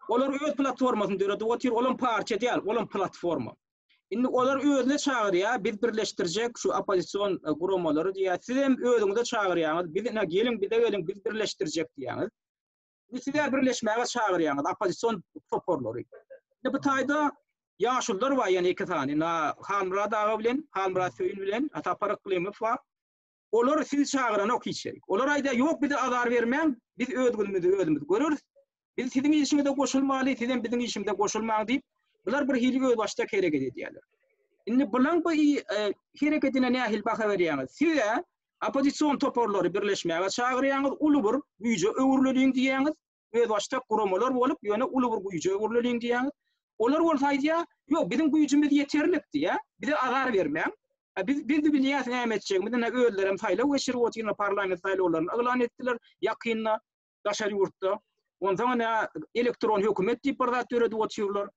Olar öz platformasını üretti, olan parti değil, olan platforma. Şimdi olar özüne çağırıyor, biz birleştirecek şu opozisyon kurumları diye. Siz hem özünüze çağırıyorsunuz, gelin bize gelin biz birleştirecek diyorsunuz. Sizler birleşmeye çağırıyorsunuz, opozisyon toporları. Bu tayda yaşlılar var yani iki tane. Halmurad Ağa bilen, Halmurad Söyün bilen, Ataparak Klimov var. Olar siz çağıran ok içerik. Olar ayda yok bir de azar vermeyen, biz ödgülümüzü görürüz. Biz sizin işimize koşulmalı, sizin bizim işimize koşulmalı deyip, bunlar bir hili başta hareket ediyorlar. Şimdi bulan bu hareketine ne ahil baka veriyorsunuz? Siz de opozisyon toporları birleşmeye çağırıyorsunuz, ulubur, gücü öğürlülüğün diyorsunuz. Ve başta kurumalar olup, yani ulubur gücü öğürlülüğün diyorsunuz. Olar olsaydı ya, yok bizim gücümüz yeterlikti ya, bize azar vermeyen. Biz de biliyaz ne edecek, bizden öldürem sayla, ve şirvotiyna parlament saylalarını ıglan ettiler, yakınna, taşar yurtta. Ondan sonra elektron hükümet deyip barda töredi otuyorlar.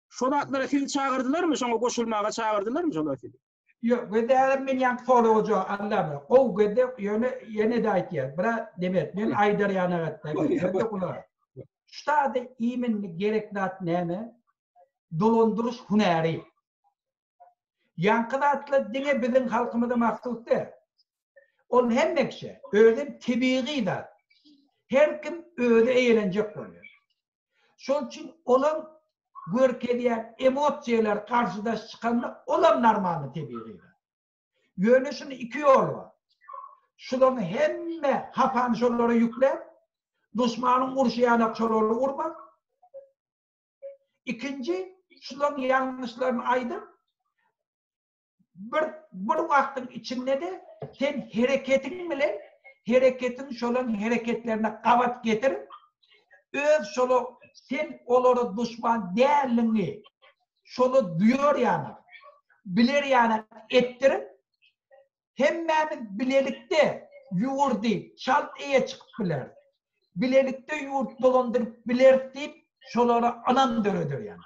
Şolatlara siz çağırdılar mı? Şona koşulmağa çağırdılar mı şolar sizi? Yok, ve de men yank soru hoca Allah'ım. O gede yine de aytıyor. Bira demet, men aydar yana gatta. Gede kula. Ştada imenli gereklat neme? Dolandırış hüneri. Yankılatlı dine bizim halkımızda maksuttu. Onun hemmekşe, öyle tebiği de. Her kim öyle eğlenecek oluyor. Şunun için olan görkediyen emosiyalar karşıda çıkanlar olan normalde tebiği de. Yönüsünün iki yolu var. Şunun hemme hapan şunları yükler, düşmanın urşayanak şunları vurmak. İkinci, şunun yanlışlarını aydın. Bir vaktin içinde de sen hareketin bile hareketin şolun hareketlerine kavat getirin. Öz şolu sen oları düşman değerlini şolu duyuyor yani. Bilir yani ettirin. Hemen bilelikte yoğurdu. Şalt iye çıkıp bilir. Bilelikte yoğurt dolandırıp bilir deyip şoları anandırıdır yani.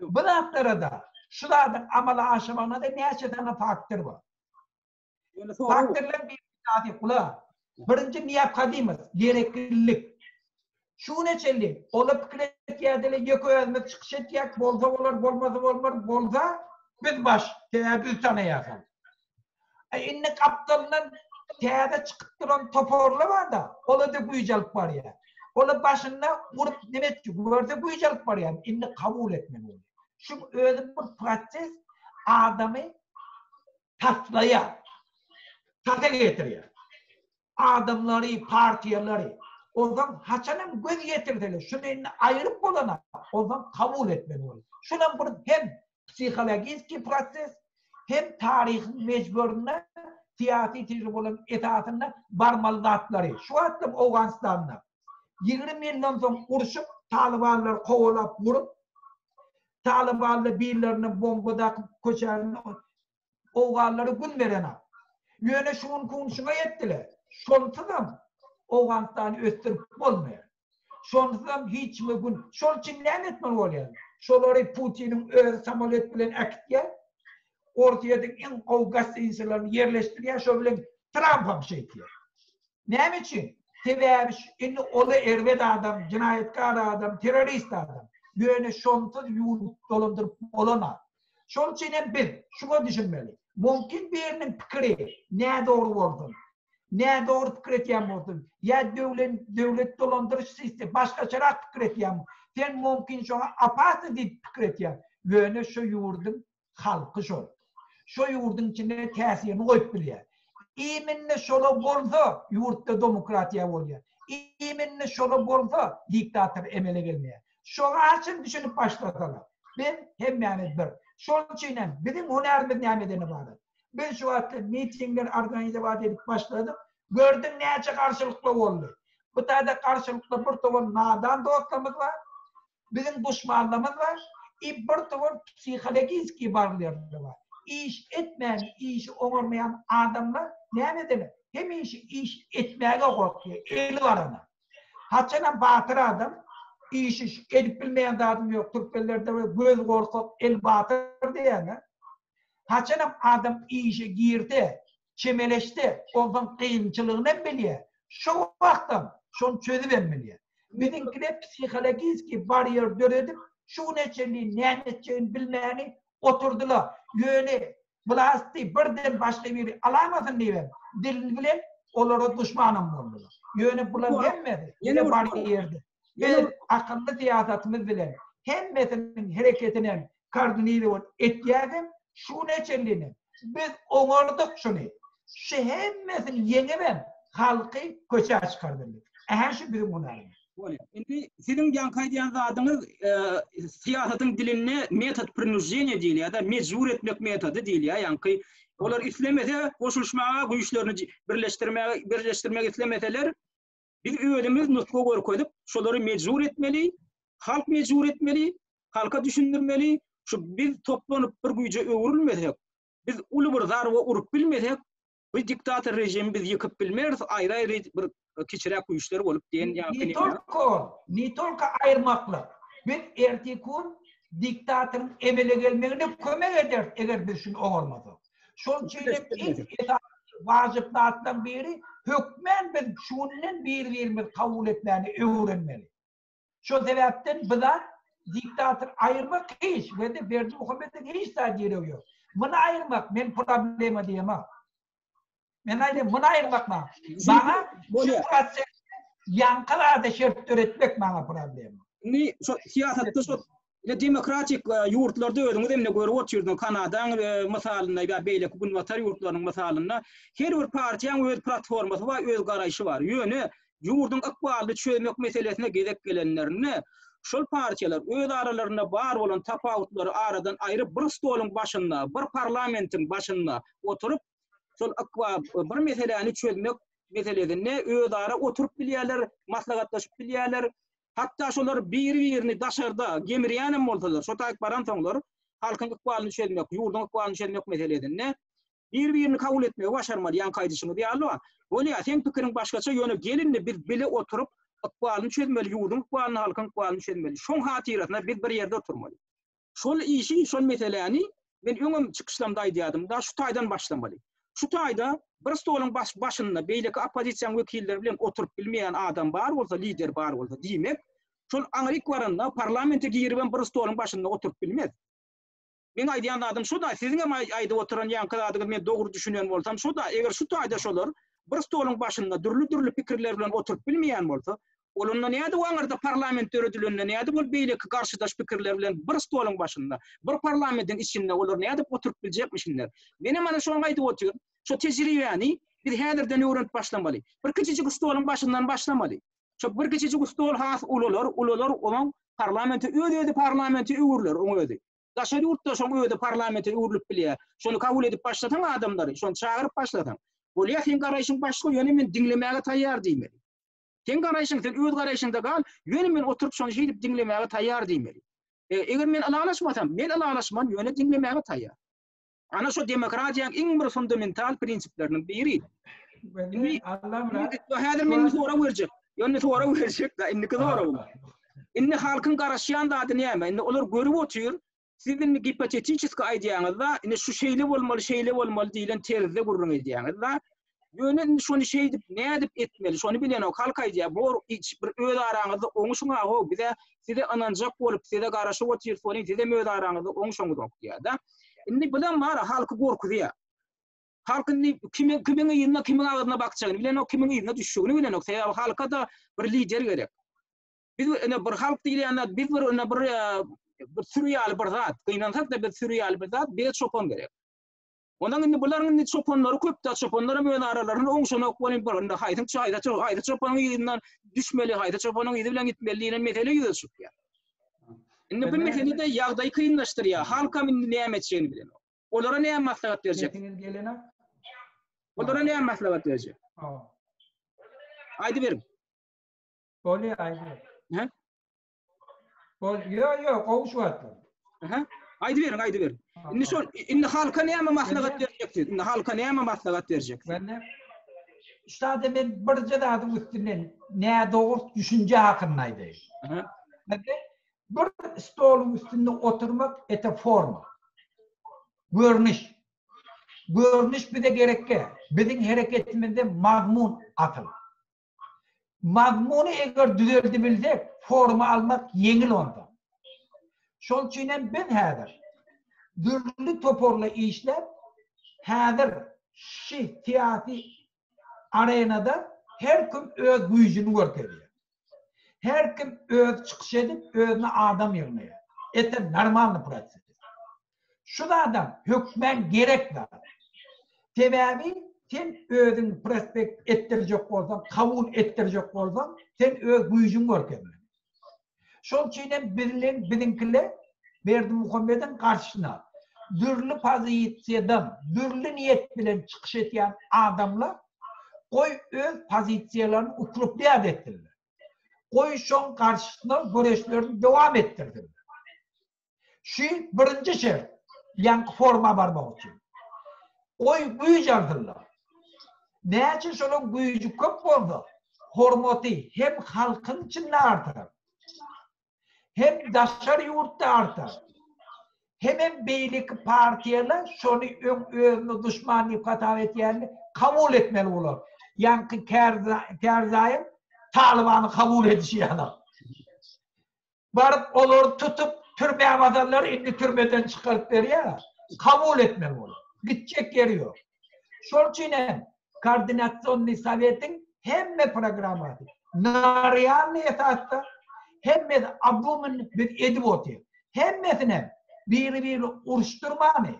Bu noktada da şularda amala aşamana da neçeden faktör var. Faktörler bir tane kula. Birinci niyap kadimiz, gereklilik. Şu ne çelli? Olup kredi yerdele yeko yazmak çıkış etiyek, bolsa olur, bolmazsa olmaz, bolsa biz baş, biz tanıyakal. İnne kaptalının teyade çıkıp duran toporlu var da, ola da güyücelik var ya. Ola başında vurup demek ki, burada güyücelik var ya, inne kabul etmeli oluyor. Şu öyle bir proses adamı tatlaya, tatlı getiriyor. Adamları, partiyaları. O zaman haçanın göz getirdiler. Şunu ayırıp olana, o zaman kabul etmeli oluyor. Şunun bunu hem psikolojik proses, hem tarihin mecburuna, siyasi tecrübelerin etatına barmalı zatları. Şu attım Afganistan'da. 20 milyon son uruşup, Talibanlar kovalap vurup, Talibanlı birilerinin bombada koşarını, Afganları gün verene. Yöne şunun konuşuna yettiler. Şonsuzam Afganistan'ı östürüp olmuyor. Şonsuzam hiç mi gün, şol için ne etmeli oluyor? Şolları Putin'in öz samolet bilen akitye, ortaya da en kavgası insanlarını yerleştiriyor, şol bilen Trump'a bir şey diyor. Ne için? Sebebi, şimdi ola erved adam, cinayetkar adam, terörist adam. Yöne şonsuz yurt dolandırıp olana. Şol için biz şunu düşünmeli. Mümkün birinin fikri ne doğru olsun, ne doğru fikir etyen olsun, ya devlet dolandırış sistemi, başka çarak fikir etyen, sen mümkün şuna apatı deyip fikir etyen, böyle şu yurdun halkı şol. Şu yurdun içinde tesirini koyup biliyor. İminle şola bolsa yurtta demokratiya oluyor. İminle şola bolsa diktatör emele gelmeye. Şola açın düşünüp başlatalım. Ben hem yani bir. Şol için bizim hünerimiz nimetini vardı. Ben şu hatta mitingler organize edip başladım. Gördüm neyce karşılıklı oldu. Bu da karşılıklı bir tovan nadan dostlarımız var. Bizim düşmanlarımız var. Bir tovan psikolojik kibarlarımız var. İş etmeyen, iş olmayan adamlar nimetini hem iş etmeye korkuyor. Eli var ona. Haçana batır adam. İş edip bilmeyen adam yok. Türkmenlerde göz korkup el batır diyene. Haçanam adam işe girdi, çemeleşti, ondan kıyımçılığını biliyor. Şu vaktim, şunu çözüvermeliyor. Bizimkine psikolojik bariyer döredip, şu neçeliği, ne neçeliğini bilmeyeni oturdular. Yöne, bulasti, birden başka biri alamasın diye, dilini bilen, onlara düşmanım oldular. Yöne bulan gelmedi, yine bariyerdi. Biz akıllı siyasetimiz bilen hemmesinin hareketine koordinasyon etýägem şu neçelini biz oňardyk şunu. Şu hemmesini yeňeben halky köçe çıkardyk. Şu bizim hunarymyz. Indi sizin ýanky diýen zadyňyz siýasatyň dilini metod принуждения diýilýär da mecbur etmek metody diýilýär. Ýanky olar islemese goşulmaga güýçlerini birleşdirmek islemeseler biz öýdemiz nutga görkedik, şolary mecbur etmeli, halk mecbur etmeli, halka düşündirmeli. Şu biz toplanyp bir güýje öwrülmesek, biz uly bir zarwa urup bilmesek, bu diktator rejimi biz ýykyp bilmeris, aýry-aýry bir kiçirek güýçler bolup diýen ýa-ni. Ni tolka aýyrmaklyk. Biz ertikun diktatorun emele gelmegine kömek eder eger biz şunu oňarmasak. Şol çeýlek wajyplardan biri hökmen biz şunun bir kabul etmeli, öwrenmeli. Şu sebäpden bizler diktator aýyrmak hiç we de Berdi Muhammed'in hiç taýýery ýok. Muny aýyrmak men problema diýemem. Men aýdym muny aýyrmakma. Bana bu proses ýankylarda şert öğretmek bana problema. Ni şu siyasatda şu demokratik ýurtlarda özüňiz emne görüp oturýardyň Kanadaň masalyna ýa beýleki günwatar ýurtlarynyň masalyna her bir partiýaň öz platformasy we öz garaýşy bar. Ýöne ýurdun akbaly çöýmek meselesine gezek gelenlerini şol partiýalar öz aralaryna bar bolan tapawutlary aradan aýryp bir stoluň başynda, bir parlamentiň başynda oturup şol bir meseleni çözmek meselesine öz ara oturup bilýärler, maslahatlaşyp bilýärler. Hatta şolar bir-birini daşarda gemirýänem bolsalar, şo taýyp baran soňlar halkyň ykbalyny çözmek, ýurdun ykbalyny çözmek meselesine bir-birini kabul etmege başarmaly ýan kaýdyşyny diýýärler. Bolýa sen pikiriň başgaça ýöne gelinni biz bile oturup ykbalyny çözmeli, ýurdun ykbalyny, halkyň ykbalyny çözmeli. Şoň hatyratyna biz bir ýerde oturmaly. Şol işi, şol meseleni men öňüm çykyşlamda aýdýadym da şu taýdan başlamaly. Şu taýda bir stoluň başynda beýleki opozisiýa wekilleri bilen oturup bilmeýän adam bar bolsa, lider bar bolsa diýmek, şol Amerika baranda parlamente girip bir stoluň başynda oturup bilmez. Men aýdýan adam şu da siziň hem aýdyp oturan ýankylaryňyz men dogry düşünýän bolsam, şu da eger şu taýda şolar bir stoluň başynda dürli pikirler bilen oturup bilmeýän bolsa, olundan näde waňarda parlament öredilende näde bol beýleki garşydaş pikirler bilen bir stoluň başynda, bir parlamentiň içinde olar näde oturup biljekmişler. Menem ana şoňa aýdyp otur. Şu tejribeni biz häzirden öwrenip başlamaly. Bir kiçijik stoluň başyndan başlamaly. Şu bir kiçijik stol has ulular oňa parlamenti öýdi parlamenti öwürler oňa. Daşary ýurtda şoň öýdi parlamenti öwürlüp bilýär. Şonu kabul edip başlatan adamlary, şonu çağırıp başlatan. Bolýar sen garaýşyň başga ýöne men dinlemäge taýýar diýmeli. Sen garaýşyň, sen öz garaýşyňda gal, ýöne men oturup şonu şeýdip dinlemäge taýýar diýmeli. Eger men alalaşmasam, men alalaşman ýöne dinlemäge taýýar. Ana şu demokratiýanyň iň bir fundamental prinsiplerinden biri. Häzir men sora berjek. Ýöne sora berjek da indiki sora bol. Indi halkyň garaşýan zady näme? Indi olar görüp otur. Sizin hipotetiski aýdýaňyzda indi şu şeýle bolmaly diýilen terizde gurrun edýäňizda ýöne şonu şeýdip nädip etmeli, şonu bilen o halk aýdýar. Bu bir öz araňyzda oňuşuňa go bize size ananjak bolup size garaşyp oturýar, size öz araňyzda oňuşuňa diýär da. Indi bilen bar halky gorkudýar. Halkyň kimiň ýygyna kimiň agyna bakjagyny bilen o kimiň ýygyna düşýüni bilen o sebäbi halka da bir lider gerek. Biz bir halk diýilýän biz bir sürýäli bir zat, gynansak da bir sürýäli bir zat, bir çopon gerek. Ondan indi bularyň çoponlary köp da çoponlara men aralaryny oňşuna okwalyp baranda haýdyň haýdy çoponyň ýygyna düşmeli, haýdy çoponyň ýygy bilen gitmeli diýen mesele ýüzüşýär. Indi bu meselede ýagdaý kynlaşdyrýar. Halka men näme etjegini bilen. Olara näme maslahat berjek? Olara näme maslahat berjek? Aýdy berin. Bolýar aýdy. He? Yok, oňşuwatlar. Aýdy berin. Indi halka näme maslahat berjek? Indi halka näme maslahat berjek? Üstade men bir jadadyň üstünden näme dogry düşünje hakynda aýdym. Bir stolun üstünde oturmak ete forma. Görünüş. Görünüş bir de gerekke. Bizim hareketimizde mazmun atıl. Mazmunu eğer düzeltebilsek forma almak yengil onda. Şol üçin ben häzir dürli toporla işler häzir şu siyasi arenada her kim öz güýjüni görkezýär. Her kim öz çıkış edip özüne adam yerine. Ete normal proses. Şu da adam hükmen gerek var. Tebebi sen özün prospekt ettirecek olsan, kabul ettirecek olsan, sen öz gücün görkemli. Şol çiğnen bizimkiler Berdi Muhammed'in karşısına dürlü pozisyondan, dürlü niyet bilen çıkış eten adamlar koy öz pozisyonlarını utruplayad ettirdiler. Koy şon karşısına güreşlerini devam ettirdiler. Şu birinci şart, yankı forma barmak için. Oy güç artırlar. Ne için şolun gücü köp oldu? Hormati hem halkın içinde artar. Hem daşar yurtta artar. Hem beylik partiyalar şonu özünü düşmanlık hata etyenini kabul etmeli olur. Yankı Kerzay'ın Taliban'ı kabul edişi yana. Varıp olur tutup türmeye vatanları indi türmeden çıkarıp veriyor. Kabul etmeli olur. Gidecek yeri yok. Şorçinen koordinasyonlu sovetin hemme programı. Nariyanlı esasda hemme ablumun bir ediboti. Hemmesine biri uruşturmanı.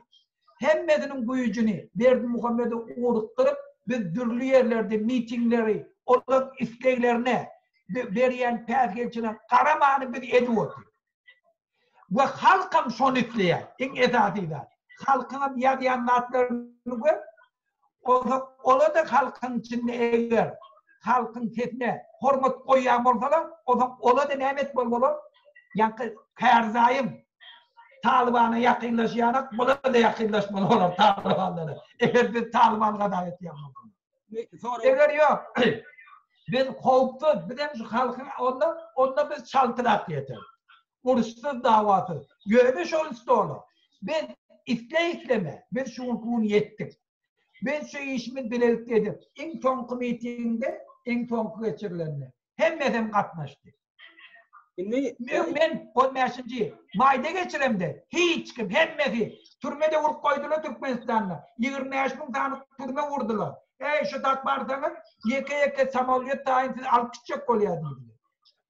Hemmesinin gücünü Berdi Muhammed'e uğurtturup biz dürlü yerlerde mitingleri, onun isteklerine veriyen pergelçine karamanı bir ediboti. Ve halkım son isleyen, en esasıyla. Halkına yadiyanlatlarını gör, ola da halkın içinde eğer halkın sesine hormat koyyan olsalar, ola da nimet bol olur. Yankı Kerzay'ım Taliban'a yakınlaşayarak, buna da yakınlaşmalı olur Taliban'lara. Eğer biz Taliban'a davet yapmalı. Eğer yok, biz kovupsuz, bizim şu halkın onda biz çaltırak yeter. Uğursuz davası. Görmüş olursa olur. Biz İsleme, biz şu hukukunu yettik. Biz şu işimiz bilelik dedik. En son mitingde, en son geçirilerine. Hemmeden katlaştık. Ben 15. Mayda geçirem de hiç kim, hemmedi. Türmede vurup koydular Türkmenistan'la. 25 bin tane türme vurdular. Şu takbarsanız, yeke samolyot tayinsiz alkışacak oluyor dediler.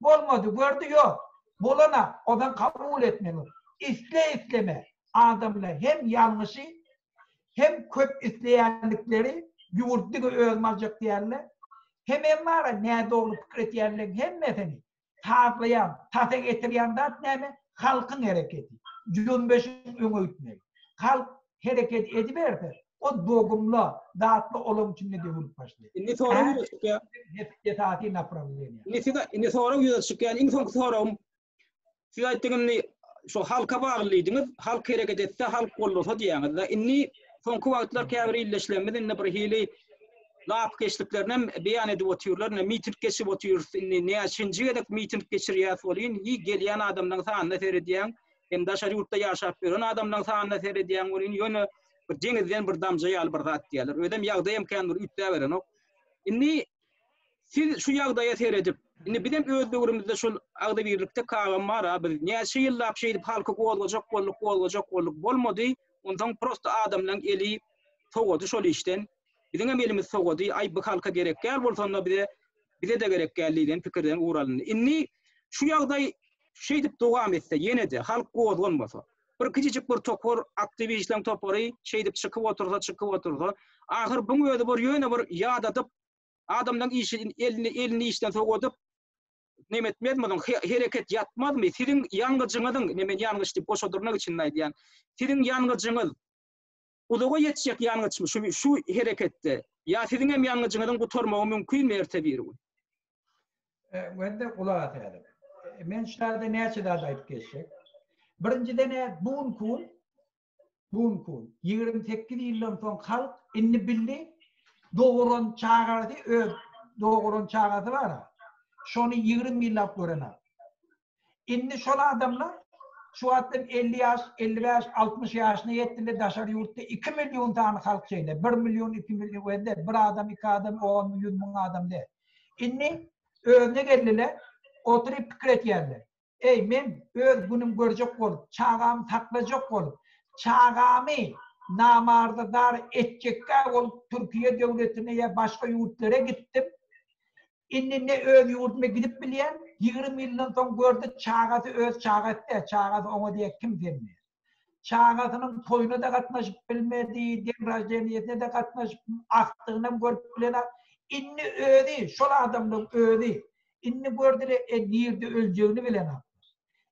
Olmadı, gördü yok. Bolana, odan kabul etmeli. İsleme. Adamlar hem yanlışı hem köp isteyenlikleri yurtlu ölmeyecek diyenler hem var ne doğru fikret diyenler hem meseni tatlayan, tata getiren de ne halkın hareketi. Cümbüşün öngütmeyi. Halk hareket ediverse o doğumlu, dağıtlı olum için ne diyor başlıyor. İnni sonra yüzleşik ya. Yetati napravleniyor. İnni sonra yüzleşik yani. İnni sonra siz aytdığınız şu halka bağlıydınız, halk hareket etse halk olursa diýäňiz da inni soňky wagtlar käbir illeşlemeden ne bir hili lap geçliklerine beýan edip oturýarlar, ne miting geçip oturýar, inni näçinji edip miting geçirýär bolýan, hi gelýän adamdan sanyna seredýän, hem daşary ýurtda ýaşap beren adamdan sanyna seredýän bolýan, ýöne bir jeňizden bir damja ýaly bir zat diýerler. Ödem ýagdaý imkanlar ütde beren ok. Inni siz şu ýagdaýa seredip Şimdi bizim özgürlüğümüzde şu ağda birlikte kavram var abi. Näçe ýyllap şeýdip halka golgajak golluk bolmady. Ondan prosta adamlaryň eli sogady şol işten. Bizim elimiz sogady. Ay bu halka gerek gel bolsanda bize de gerek geldiğinden pikirden uğralındı. Inni şu ýagdaý şeýdip dowam etse ýene de halk golganmasa. Bir kiçik bir topor aktivistler topory şeýdip çykyp otursa. Ahir bu ýerde bir ýöne bir ýadatyp adamlaryň işini elini işten sogadyp nemetmedmeden hareket yatmadmy? Sizin ýangıjyňyzyň nemen ýangıç diýip boşadyrmak için aýdýan. Sizin ýangıjyňyz ulaga ýetjek ýangıçmy şu hareketde? Ya sizin hem ýangıjyňyzyň gutarmagy mümkinmi ertebir? Wende ulaga atýarym. Men şeýle näçe däl aýdyp geçsek. Birinciden bugun 28 ýyldan soň halk inni bildi doğuran çağırdı doğuran çağırdı var. Şonu 20 ýyllap görenler. Inni şol adamlar şu adam 50 yaş, 55, 60 yaşına yetdiler daşar yurtda 2 milyon tane halk şeyle 1 milyon 2 milyon wende bir adam 2 adam 10 milyon mun adam de. Inni özüne geldiler oturup pikir etýärler. Ey men öz günüm görjek bolup çağam taklajak bolup çağamy namardar etjekkä bolup Türkiýe döwletine ýa başga ýurtlara gitdim. inni ne öz yurduma gidip bilen 20 yıldan son gördü çağatı öz çağatı çağatı ona diye kim bilmiyor. Çağatının toyuna da katnaşıp bilmediği, demrajeniyetine de katnaşıp aktığına görüp bilen inni ödü, şol adamın ödü. İnni gördüler nirde öleceğini bilen.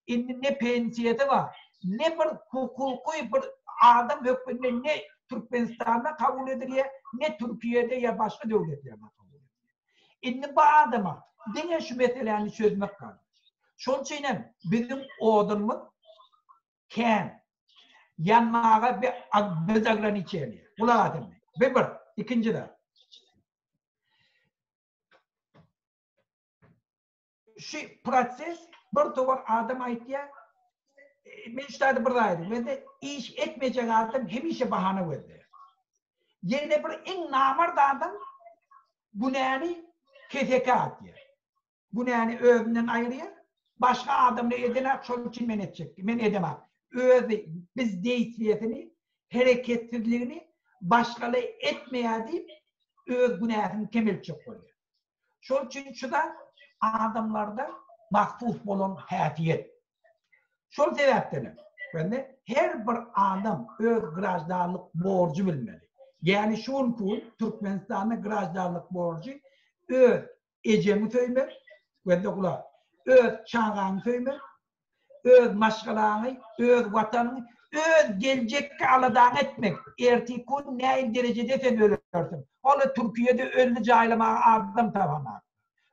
İnni ne pensiyeti var, ne bir hukuki bir adam hükmünde ne Türkmenistan'da kabul ediliyor, ne Türkiye'de ya başka devletlerde kabul ediliyor. İnni bu adama dine şu meselelerini çözmek kalır. Şol için bizim odunumuz ken yanmağa bir bezaglan içeriyor. Bula adamı. Ve bir, ikinci de. Şu proses bir tovar adam aytiya men şurada buradaydım. Ben de iş etmeyecek adam hemişe bahane verdi. Yine bir en namard adam Güneyni KTK atıyor. Güneyni övünden ayırıyor. Başka adamla edene şol için men edecek. Men edemem. Öyle biz değişmeyetini, hareketsizliğini başkaları etmeye deyip öz günahını kemelçek koyuyor. Şol için şu da adamlarda mahfuz olan hayatiyet. Şol sebepten her bir adam öz grajdarlık borcu bilmeli. Yani şun kul Türkmenistan'ın grajdarlık borcu öz ecemi söyler, öz çağağını söyler, öz maşgalanı, öz vatanını, öz gelecek aladan etmek. Erti kun ne derecede sen ölürsün. Onu Türkiye'de ölü caylama adam tabanlar.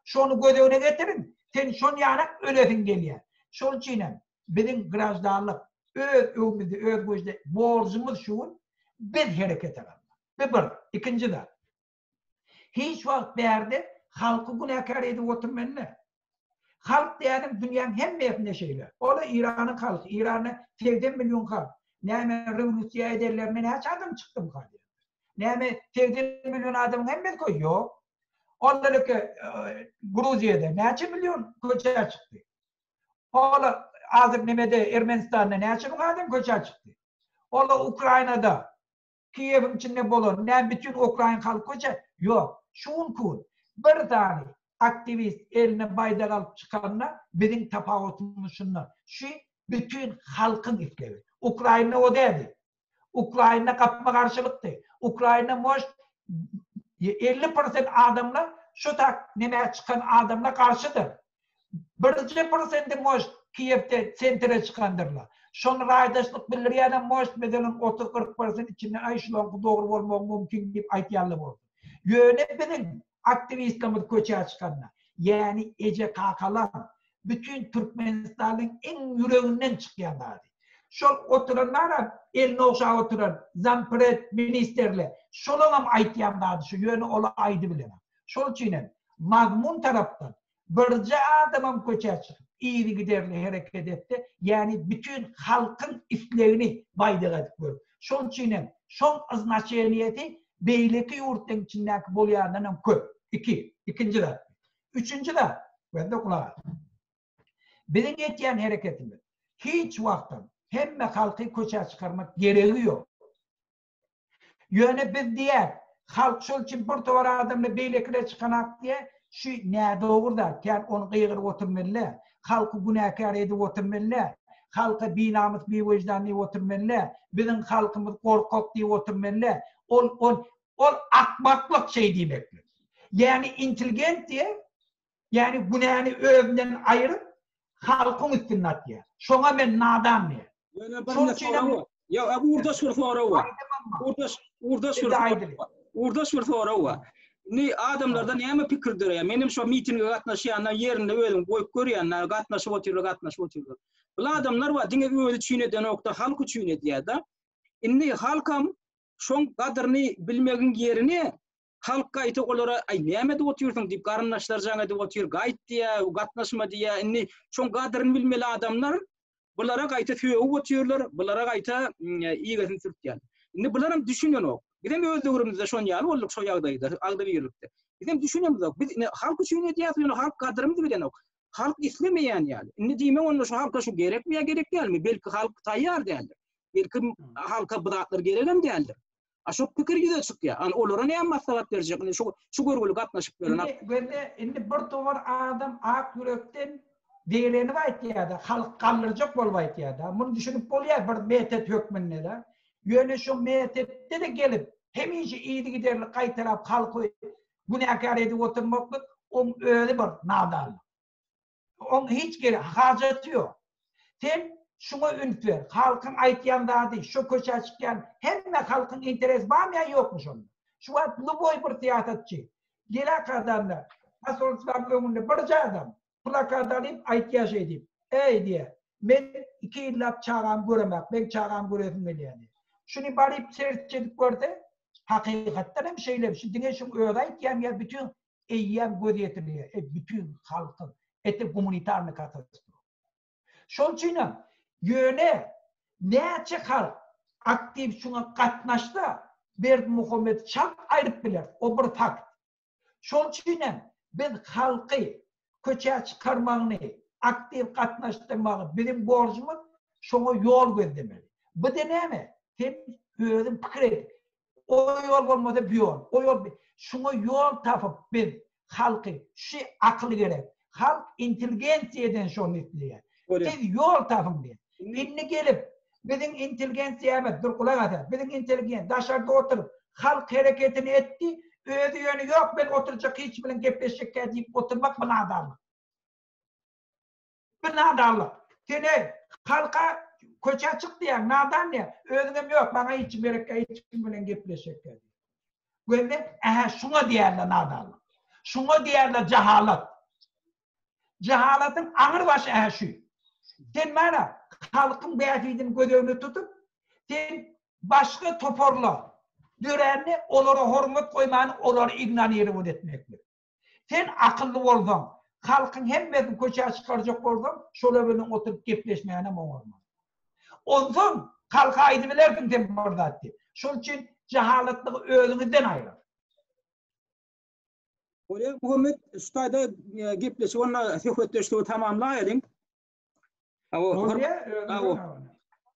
Şunu gödevine getirin. Sen şun yanak ölesin geliyor. Şun çiğnem. Bizim grajdarlık, öz borcumuz şu, biz hareket edelim. Ve bir, ikinci de. Hiç vakit değerde halkı günahkar edip oturmanlar. Halk diyelim dünyanın hem mevkinde şeyler. O da İran'ın halkı. İran'ın 80 milyon halk. Ne revolüsyon ederler, ne adam çıktım kalıyor. Ne 80 milyon adamın hem mi koyuyor? Onları ki Gruzya'da ne milyon koçer çıktı. Ola Azık Neme'de Ermenistan'da ne adam koçer çıktı. Ola Ukrayna'da Kiev'in içinde bolon, ne bütün Ukrayna halkı koçer. Yok. Şun kul. Bir tane aktivist eline baydak alıp çıkanlar bizim tapavutmuşunlar. Şu bütün halkın ifleri. Ukrayna o dedi. Ukrayna kapma karşılıktı. Ukrayna moş 50% adamlar şu tak nemeye çıkan adamla karşıdır. 1% moş Kiev'de sentere çıkandırlar. Şonu raydaşlık bildiriyen moş mesela 30-40% içinde ay şulan doğru olmak mümkün deyip aytiyalı oldu. Yönetmenin aktivistlerimiz köçeye çıkanlar. Yani Ece Kakalan bütün Türkmenistan'ın en yüreğinden çıkanlardı. Şu oturanlar eline oşağı oturan Zampret ministerler şolanam aytiyanlardı. Şu yönü ola aydı bilemem. Şol için mazmun taraftan birce adamım köçeye çıkıp iyi giderli hareket etti. Yani bütün halkın iflerini baydığa tıkıyor. Şol için son aznaçeniyeti beyleki yurtun içindeki bolyandan köp. İkinci de. Üçüncü de. Ben de kulağa. Benim etiyen hareketimiz. Hiç vaktim hem halkı köçeye çıkarmak gerekiyor. Yöne biz diğer halk şol için bir tovar adamla beylekine çıkanak diye şu ne doğru da yani onu kıyıgır oturmalılar. Halkı günahkar edip oturmalılar. Halka binamız bir vicdanlı oturmalılar. Bizim halkımız korkak diye oturmalılar. O akmaklık şey demektir. Yani intelligent diye, yani günahını övümden ayırıp halkın üstüne atıyor. Şuna ben nadan diye. Ya bu urda sürfora var. Urda sürfora var. Ne adamlardan ne fikirdir ya? Benim şu mitinge katnaşıyanlar yerinde öyle koyup görüyenler katnaşıp oturuyor. Bu adamlar var. Dinle öyle çiğneden nokta halkı çiğnedi ya da. İnni halkam şon kadrını bilmegin yerine halkka ite olara ay neme de oturuyorsun deyip karınlaşlar жаңа de oturuyor gayet diye katnaşma diye inni şon kadrını bilmeli adamlar bulara gayta tüye oturuyorlar bulara gayta iyi gözün sürtüyen. İnni bularım düşünüyor o. Bizim öldüğümüzde şon yani olduk şu yağdaydı aldı bir yürüktü. Bizim düşünüyoruz o. Biz halkı çünkü diye halk kadrımızı bilen o. Halk istemeyen yani. İnni diyme onu şu halka şu gerek mi ya gerek değil mi? Belki halk tayyar değildir. Belki halka bıraklar gereken değildir. Aşo pikir ýüze çykýar. An olara näme maslahat berjek? Şu görgüli gatnaşyp beren. Indi bir tovar adam ak yürekden diýileni aýtýarda, halk gallyrjak bolup aýtýarda. Muny düşünüp bolýar bir metet hökmünde de. Ýöne şu metette de gelip hemişe iyidi giderli gaýtarap halky günäkar edip oturmaklyk on öyle bir nadanlyk. On hiç gerek hajat ýok. Sen şuna ünt ver. Halkın aýtýandagy şu köçe çykýan hemme halkın interes barmy ýokmy şonda. Şu wagt luboy bir teatrçy. Gelek adamlar Asolsam ömünde bir adam plakat alıp aýtýar edip ey diýe men 2 ýyllap çağam göremek ben çağam göresim gelýär. Şunu baryp sertçedip gördi. Hakykatdan hem şeýle şu diňe şu öýde aýtýan ýa bütün eýýän göz ýetirýär. Bütün halkın eti kommunitarny katastrof. Şol üçin ýöne näçe halk aktiv şuna gatnaşda Berdimuhammed çak aýryp biler. O bir fakt. Şol üçin biz halky köçe çykarmagyny aktiv gatnaşdyrmagy bizim borjumyz şoňa ýol gözlemeli. Bu da näme? Sen özün pikir et. O ýol bolmasa bu ýol. O ýol şoňa ýol tapyp biz halky şu akly gerek. Halk inteligensiýadan şonu isleýär. Biz ýol tapyp indi gelip bizim inteligensiýa dur kulak ata. Bizim inteligen daşarda oturup halk hereketini etdi. Öýde ýöne ýok ben oturjak hiç bilen gepleşjek diýip oturmak bu nadanlyk. Bu nadanlyk. Seni halka köçe çykdy ýa nadan ýa özüňem ýok bana hiç berek hiç bilen gepleşjek diýip. Gönder şuna diýerler nadanlyk. Şuna diýerler jahalat. Jahalatyň aňyr başı şu. Sen mana halkın beýatydyn gödöwüni tutup sen başga toporla dörenni olara hormat koyman, olara ignorýerip etmekdir. Sen akıllı bolsaň, halkın hemmesini köçe çykarjak bolsaň, şolar bilen oturup gepleşmeýäne moňarmaz. Ondan halka aýdyp bilerdim sen bardatdy. Şol üçin jahalatlygy özüňizden aýrar. Bolýar Muhammed şuýda gepleşip onda söhbetleşigi tamamlaýaryň.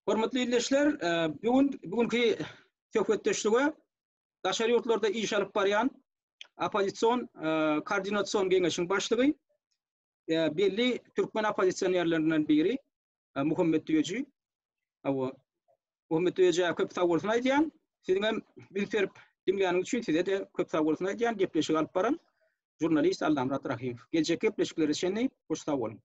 Hormatly dinleýijiler, bugünkü söhbetleşige daşary ýurtlarda iş alyp barýan opozisiýon koordinasiýon geňeşiň başlygy belli türkmen opozisiýonерlerinden biri Muhammed Tüýeji. Muhammed Tüýeji köp sag bolsun aýdýan. Siziň hem bildirip dinleýäniňiz üçin size de köp sag bolsun aýdýan. Gepleşik alyp baran jurnalist Aldamrat Rahimov. Gelecek gepleşikleri şenli hoş sag bolun.